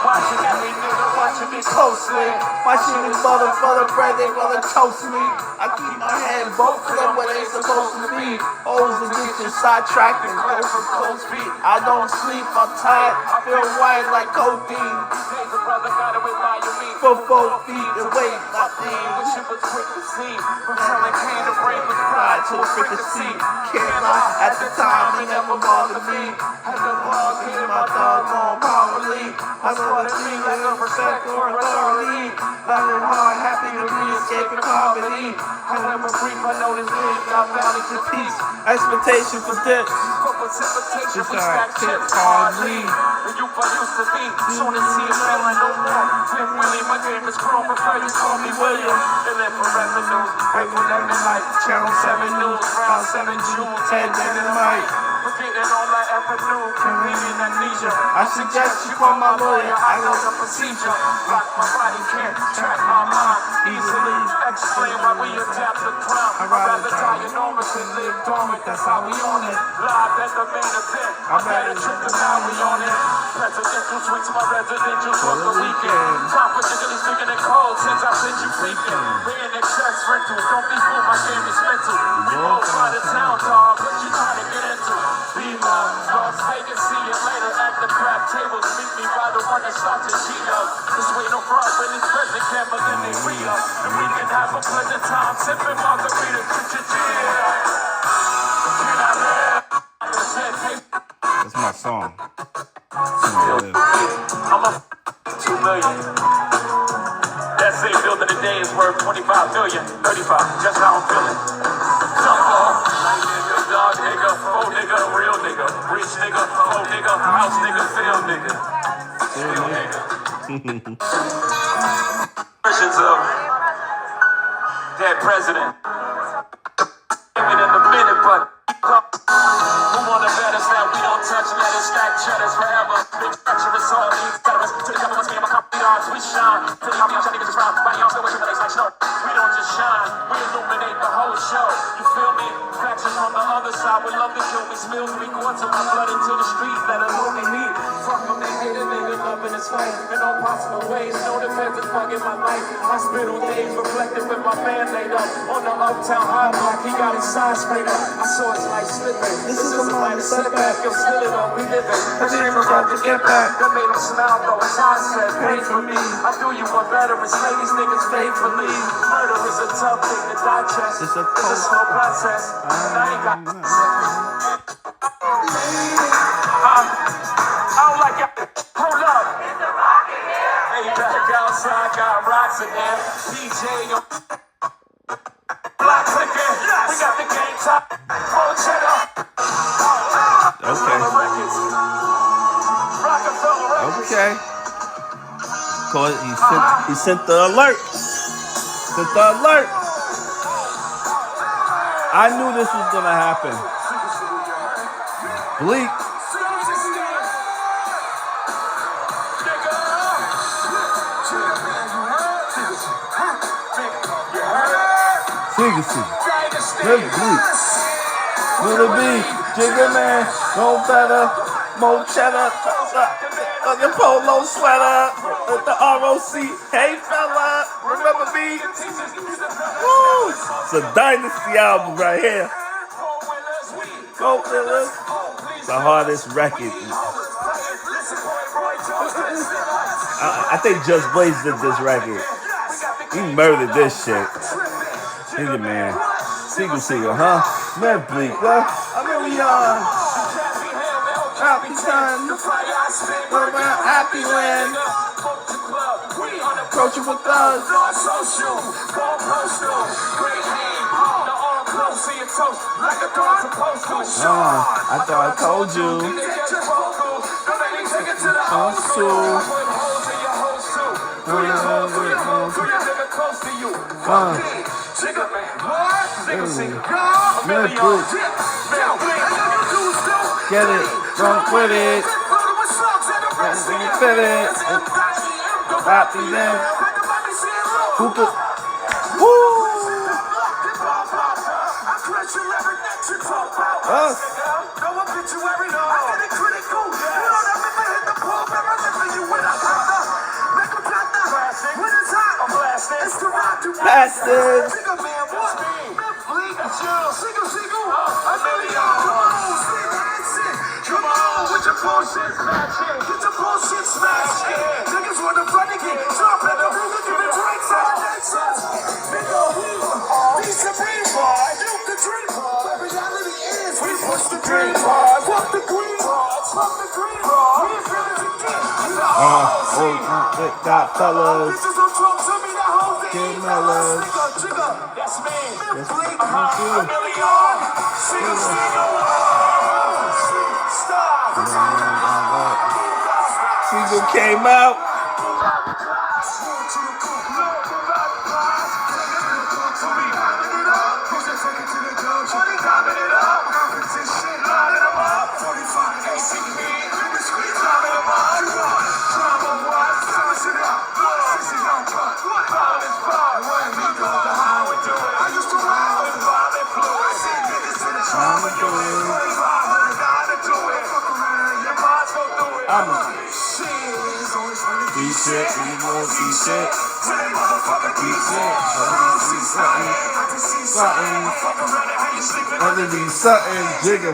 Watching every nigga watching me closely. Watching these motherfucker bread, they wanna toast me. I keep my hand both of them where they supposed to be. Always to get you sidetracked and go for cold feet. I don't sleep, I'm tired, I feel white like codeine. For 4 feet away, my thing. Wish it was quick to see. From selling cane to brain with pride To a fricassee. Can't lie, at the time it never bothered me. Had the ball Getting my dog on powerly. I know what I mean, like a respect or authority. Running hard, happy to be escaping poverty. I never brief, I know this big, got balance To to peace, expectation for dips. for precipitation, It's we alright, stack tip chips hardly. hardly. The youth I used to be, soon as see it feeling no more. Flip Willie, my game is grown, prefer you call me William. They live for revenues, grateful them in life. Channel 7 News, round 7 June, 10 Dynamite. forgetting all that avenue, convenient amnesia. I suggest you call my lawyer. I know the procedure. Lock my body, can't track my mind easily. Explain why we adapt the crime. I'd rather die enormous than live dormant. That's how we own it. Live at the main event. I better trip the now we on it. Presidential suites, my residential for the weekend. Top particularly speaking in cold since I sent you freaking. Paying excess rentals. Don't be fooled, my game is mental. We both by the town, dog. What you trying to get into? Be love. Las Vegas, see you later at the crab tables. Meet me by the one that starts in Gino. Just waiting for us when it's present, can't but then they re-up. And we can have a pleasant time sipping margarita. That's my song. I'm a 2 million. That same building today is worth 25 million. 35, just how I'm feeling. Jump off, like nigga, dog nigga, faux nigga, real nigga, rich nigga, faux nigga, house nigga, film nigga. Still nigga. Versions of dead president. Even in the minute, but who wanna bet us that we don't touch, let us stack cheddars forever. Big treacherous, all these veterans. To the government's game, my company dogs, we shine. To the company, niggas just round. Body on still wishing, but they like snow. We don't just shine, we illuminate the whole show. You feel me? Faction on the other side would love to kill me. Spill 3/4 of my blood into the street, let alone they need. Fuck them, they hate a nigga, loving his fight. In all possible ways, no defense is fucking my life. Hospital days reflected with my man laid up. On the uptown high block, he got his side sprayed up. I saw his life slipping. This is a minor setback, I'm still in on we living. Her dream was about to get back. That made him smile though, his eyes said, pay for me. I do you one better and slay these niggas faithfully. Murder is a tough thing to digest. It's a slow process. And I ain't got I don't like it. Hold up. Hey, back outside, got rocks in there. DJ, block clicking. We got the game top. Full cheddar. Okay. Okay. Cause he sent the alert. Sent the alert. I knew this was gonna happen. Bleak. Legacy. Let's bleak. Will it be Jigger Man? No better. More cheddar. On your polo sweater. With the ROC. Hey fella. Remember me? Woo. It's a dynasty album right here. Go Willis. The hardest record. I think Just Blaze did this record. He murdered this shit. Nigga, man. Single, huh? Man, bleak, huh? I mean, we happy time. We're around happy land. Approaching with thugs. I thought I told you. Get it, drunk with it. Fit it. Happy then. Woo! No obituary, I get it critical. You know that if I hit the ball, man, I'm lifting you with a copper. Make a plata. When it's hot, I'm blasting. It's the rock to Blasted. Single man, what? Man, bleak. Single. A million. Come on, sit, dancing. Come on, with your bullshit smashing. Get your bullshit smashing. Niggas want to run again. Jump at the room, give it drinks out. Big ol' decent people. Duke the dream. Where reality is, we push the green bars. Fuck the green bars. Fuck the green bars. We as real as it gets. Got fellas. Bitches on talk to me, that whole thing. Get mellow. Jigga. That's me. Blink. A million. Single. Single came out. Shit, we won't see shit. Something. Other than something, jigger.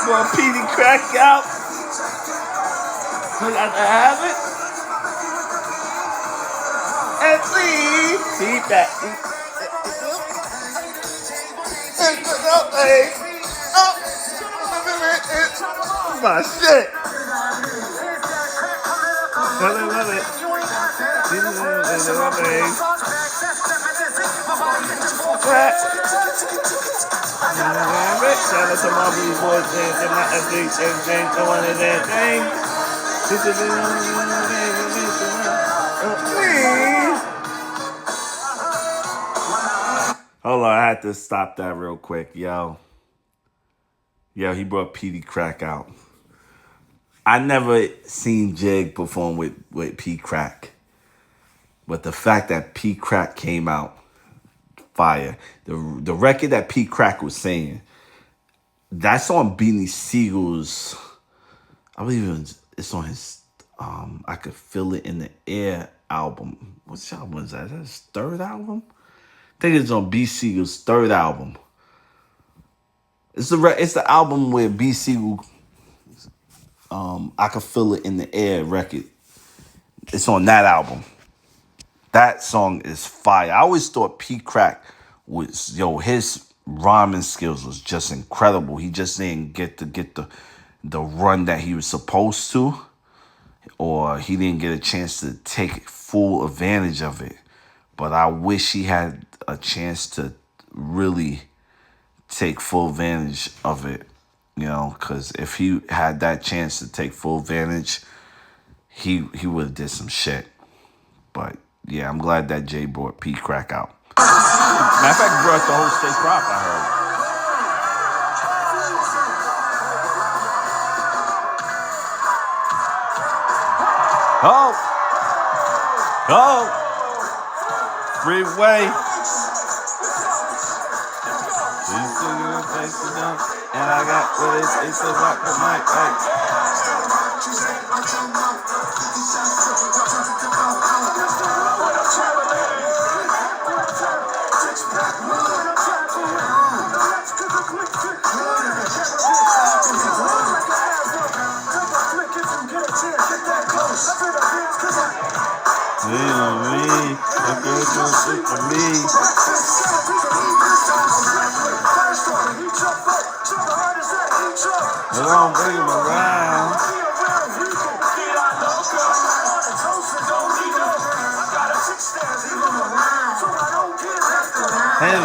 Well, Petey cracked out. Could I have it? And please keep that. My shit. Love it. Shout out to my boys and my ethics and one of that thing. Hold on, I had to stop that real quick, yo. He brought Petey Crack out. I never seen Jig perform with P Crack. But the fact that P Crack came out, fire. The record that P Crack was saying, that's on Beanie Siegel's, I believe it's on his I Could Feel It in the Air album. Which album is that? Is that his third album? I think it's on B. Siegel's third album. It's the album where B. Siegel, I Could Feel It in the Air record. It's on that album. That song is fire. I always thought P Crack was, his rhyming skills was just incredible. He just didn't get the run that he was supposed to, or he didn't get a chance to take full advantage of it. But I wish he had a chance to really take full advantage of it, because if he had that chance to take full advantage, he would have did some shit. But yeah, I'm glad that Jay brought P Crack out. Matter of fact, he brought the whole state prop, I heard. Oh! Freeway. And I got what it's a rock the mic. Don't bring him around. Hey,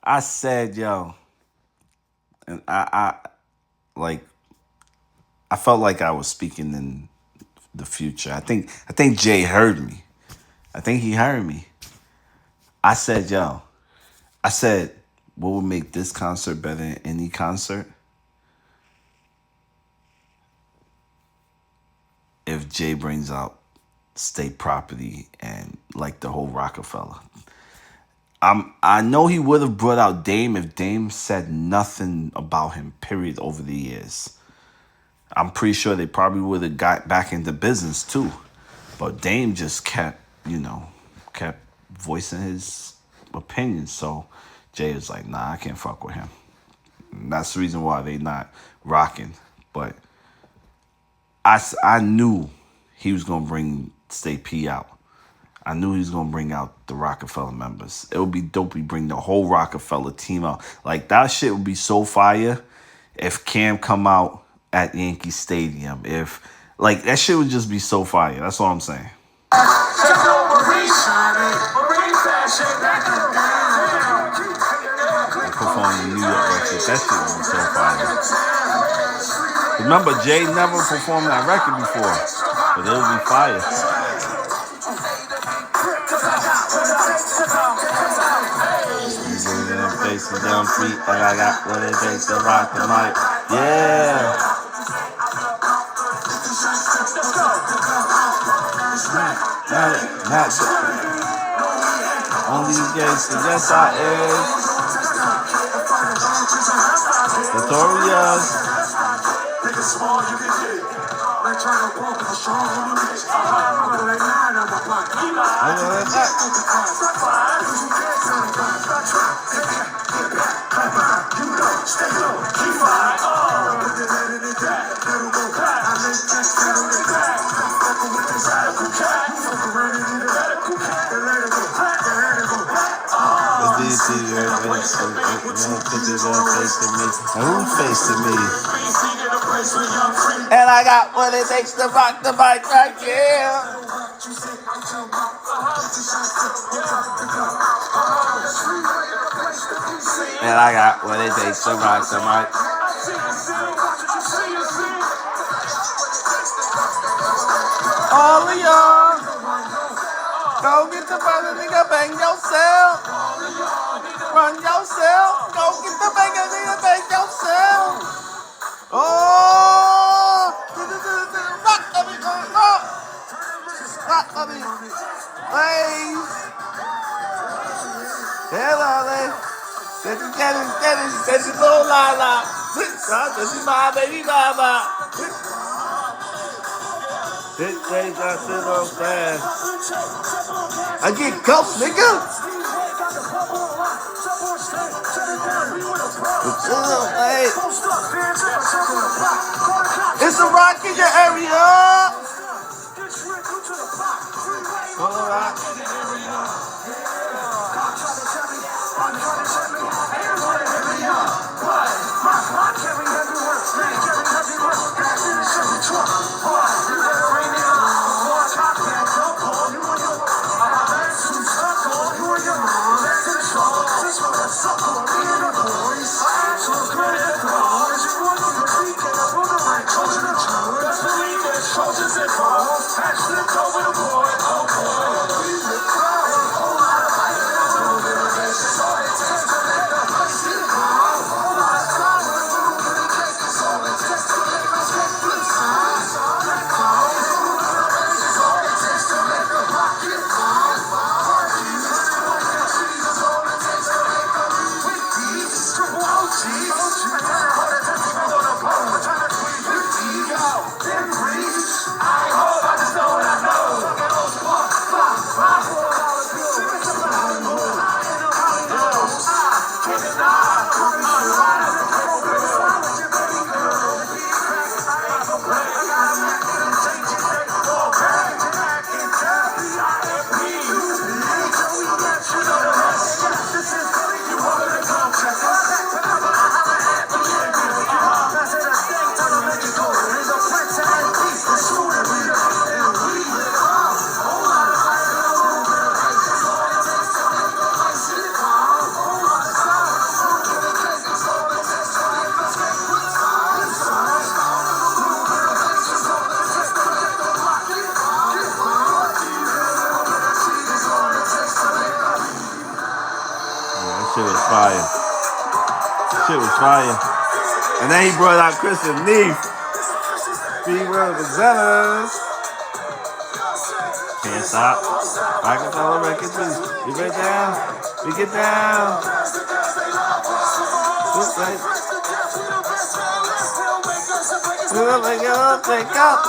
I said, and I felt like I was speaking in the future. I think Jay heard me. I think he heard me. I said, yo, what would make this concert better than any concert? If Jay brings out state property and like the whole Rockefeller. I know he would have brought out Dame if Dame said nothing about him, period, over the years. I'm pretty sure they probably would have got back into business too. But Dame just kept voicing his opinion. So Jay was like, nah, I can't fuck with him. And that's the reason why they not rocking. But I knew he was going to bring State P out. I knew he was going to bring out the Rockefeller members. It would be dope if he bring the whole Rockefeller team out. Like, that shit would be so fire if Cam come out at Yankee Stadium. If, like, that shit would just be so fire. That's all I'm saying. Performing in New York record. That shit would be so fire. Remember, Jay never performed that record before. But it would be fire. Facing down feet, but I got what it takes to rock the mic. Yeah. Not only gangster, yes I is. Notorious. Who's facing me? And I got what it takes to rock the mic right here. And I got what it takes to rock the mic. All of y'all, go get the brother, nigga, bang yourself. Run yourself, go get the banger, nigga, bang yourself. Oh, rock of it, rock of it, please. Hello, this is little Lala. This is my baby mama. This day got sit on fast. I get ghost, nigga. It's a rock in your area. Shit was fire. Shit was fire. And then he brought out Chris and Neef. Be representatives. Can't stop. Rockefeller Records. We get down. We get down. What's that? Wake up, wake up.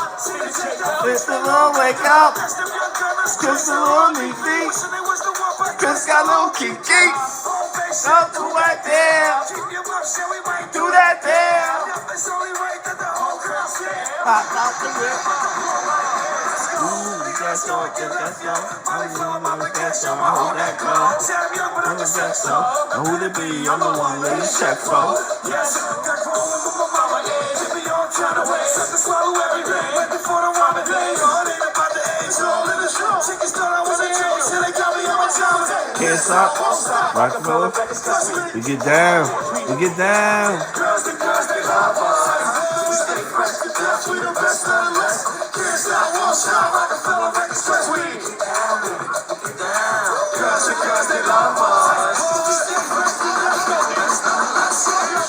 It's the Lord, wake up. Cause the Lord needs deep. Cause got no kiki. Up to right there. Do that there. Pop out the whip. Ooh, we got so, get that so. I'm the that so. I hold that go. I'm the that so. And who it be? I'm the one that you check for. Can't stop. Rockefeller. We get down. We get down. We the best of the best. Can't stop, won't stop. Rockefeller Records, we get down. Cause they love us.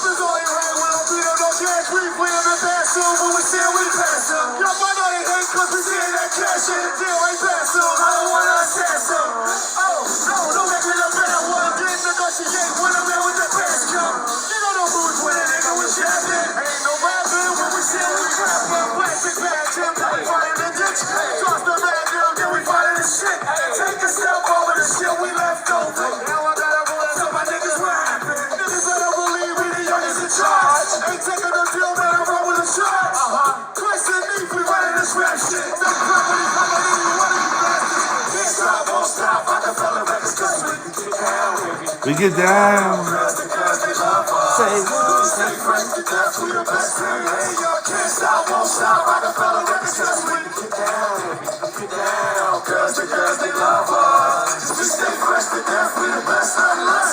There's only right when I'm beating on cash. We play them in bad soon when we say we pass them. Y'all might know they hate cause we see that cash in the deal ain't pass them. I don't wanna assess them. Oh, no, don't make me the bad one. Didn't negotiate when I'm there with the best come. You don't know who's winning, nigga, we jabbing. Ain't no rapping when we say we rapping. Plastic bag, Tim, we find in the ditch. Toss the bag down, then we find in the shit. Take a step over the shit we left over. Now I gotta go and tell my niggas what happened. Niggas better believe we the youngest in charge. Ain't taking no deal, better run with the charge. Twist and Neef, we running this rap shit. Big property, coming in, you wanna be blasted. Can't stop, won't stop, Rockefeller Records, cause we get down. We get down. Say what? Stay fresh to death, we the best thing. Hey, y'all can't stop, won't stop, Rockefeller Records, cause we get down. Get down, cause the girls, they love us. We stay fresh to death, we the best of us.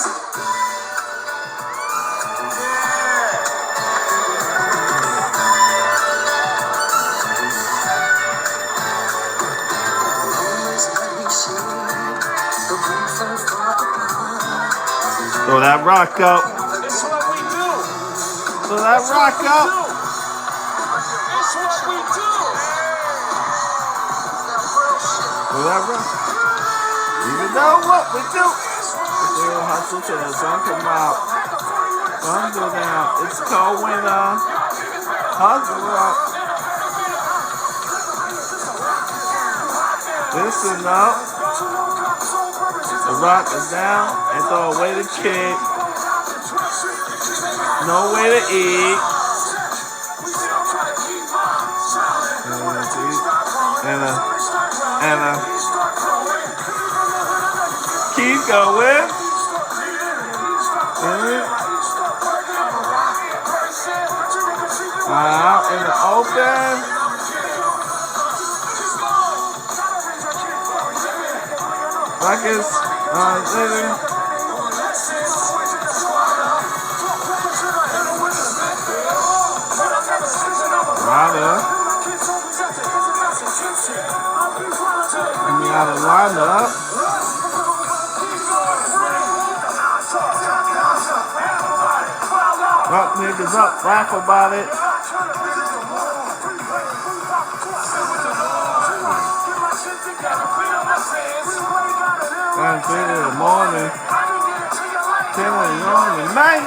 Throw that rock up. It's what we do. Throw that rock up. It's what we do. Throw that rock. You know what we do. We hustle till the sun come out. Sun go down. It's cold winter. Hustle up. Listen up. The rock is down and throw away the kick. No way to eat. And keep going. Out in the open. Rockets living. Ryder. Coming out of lineup. Rock niggas up, laugh about it. 9:30 in the morning. 10 in the morning, man.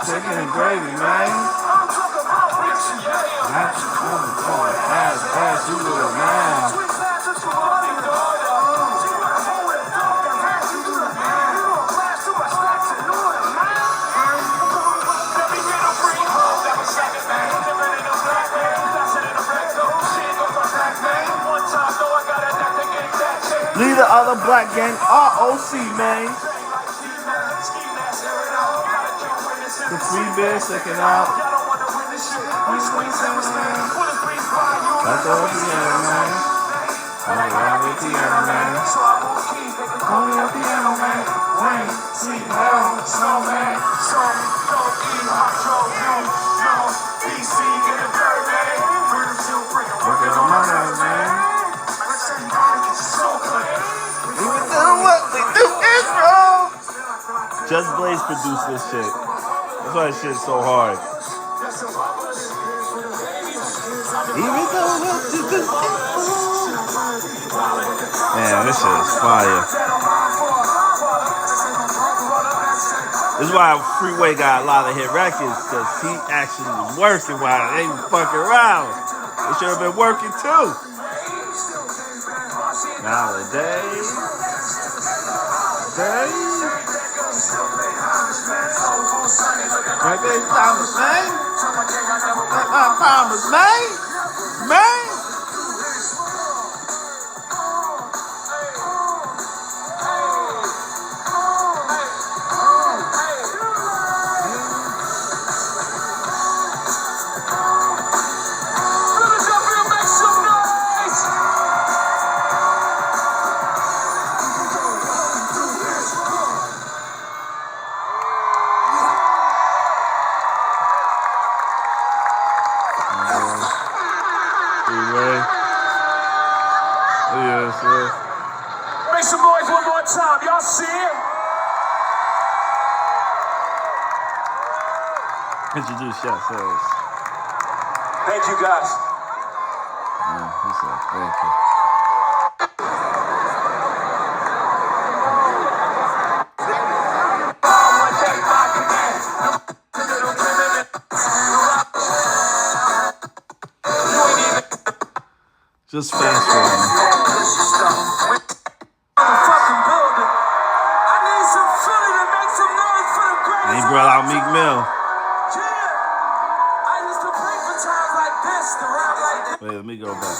Chicken and gravy, man. That's ass, you little man. Leader of the Black Gang, ROC, man. The free beer sticking out. That's all piano, man. Only piano, man. Only a piano, man. Rain, sleep, hell, snowman. Some don't eat hot dog, you know. DC in the dirt, man. Working on my nerves, man. Just Blaze produced this shit. That's why this shit's so hard. Even though man, this shit is fire. This is why Freeway got a lot of hit records, because he actually was working while they was fucking around. They should have been working too. Nowadays, like they promised, man. Like I promised, man. Make some noise one more time. Y'all see it? Introduce yourselves. Thank you, guys. Yeah, he said thank you. Just fast forward. And he brought out Meek Mill. Wait, let me go back.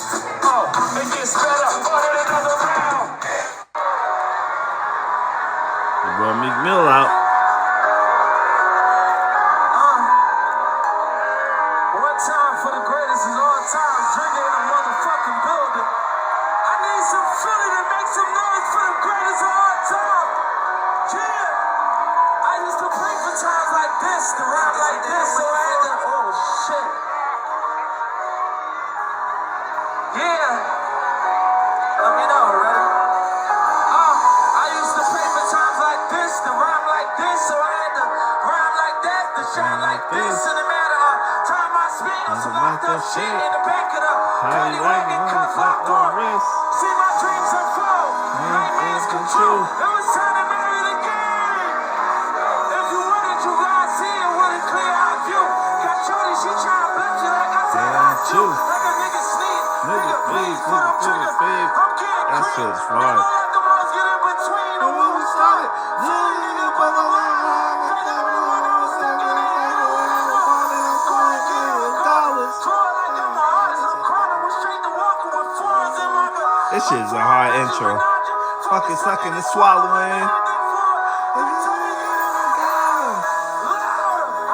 He brought Meek Mill out. One time for the greatest of all time, drinking in a motherfucking building. I need some Philly to make some noise for the greatest of all time. Yeah, I used to play for times like this, to rap like this, so I had to, oh shit. Yeah, let me know, ready? I used to play for times like this, to rap like this, so I had to rhyme like that, to shine like this, in the matter of time I spent on some locked up shit in the back of the paddy wagon, cuff locked on. See my dreams unfold, nightmares come true. It was time to marry the game. If you wanted, you guys see it with a clear eye view. Got Shorty, she tryna bless you like I said I do. Like a nigga sneeze, nigga please, put them triggers. I'm getting That cream. shit's Never right. let the ones get in between the who started. Fuck nigga, but the line. Cause everyone else thinking they ain't no This shit is a hard intro. Fucking sucking and swallowing.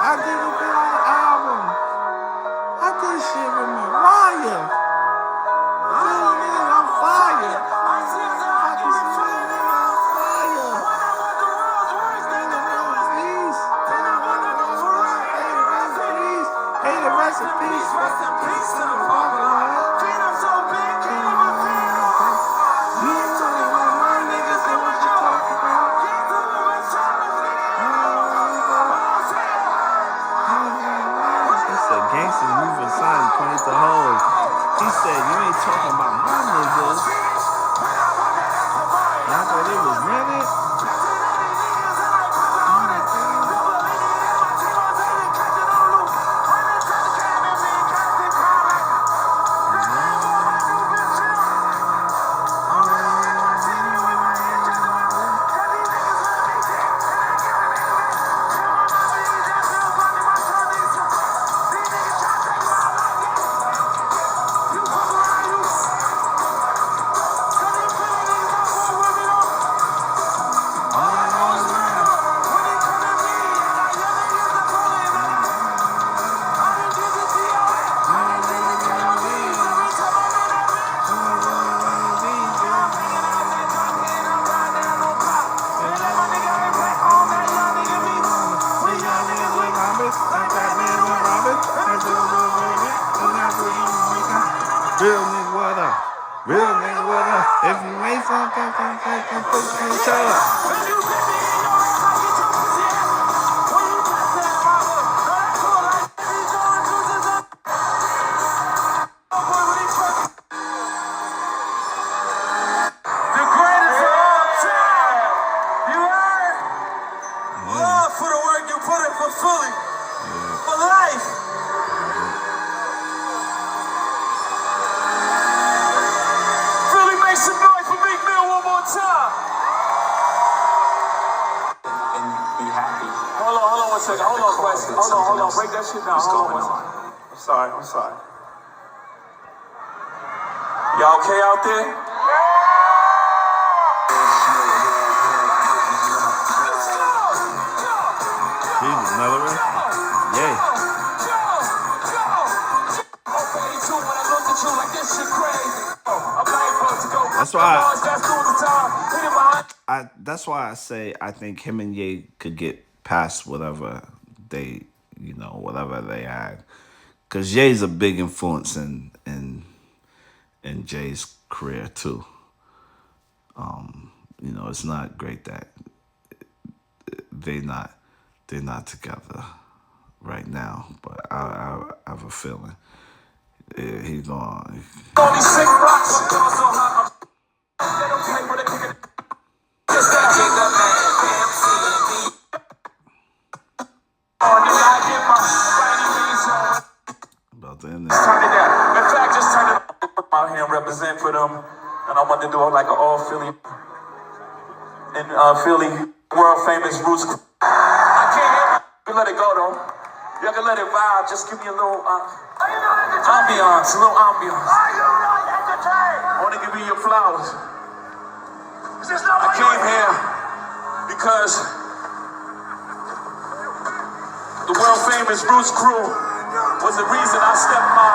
I did a bit on the album. I did shit with Mariah. I'm fire. Hey, the rest in peace. Rest in peace to the fucking line. Feet up so big, can't even feel it. You ain't talking about my niggas and what you talking about. Can't do it with silence, nigga. He said, gangsters moving sign points to hoes. He said, you ain't talking about my niggas. I thought it was minute. Real nigga, what up? Real nigga, what up? If you ain't something, shut up. break that shit down. I'm sorry. Y'all okay out there? Jesus, another one? Yay. That's why I say I think him and Ye could get past whatever they had. Cause Ye's a big influence in Jay's career too. It's not great that they're not together right now, but I have a feeling he's going. About to end this. Turn it down. In fact, just turn it out here and represent for them. And I want to do it like an all Philly. In Philly, world famous Roots. I can't hear it. You let it go though. You can let it vibe. Just give me a little ambiance. A little ambiance. I want to give you your flowers. I came here because the world famous Roots crew was the reason I stepped my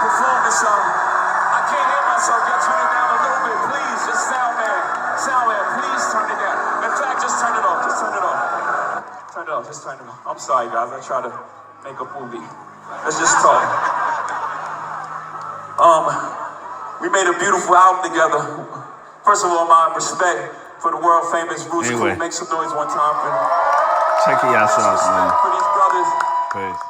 performance on. I can't hear myself. Y'all turn it down a little bit, please. Just sound man, please turn it down. In fact, just turn it off. Just turn it off. Just turn it off. I'm sorry, guys. I try to make a movie. Let's just talk. We made a beautiful album together. First of all, my respect for the world famous Roots crew. Make some noise one time for. Check it yourselves, man. For these brothers. Peace.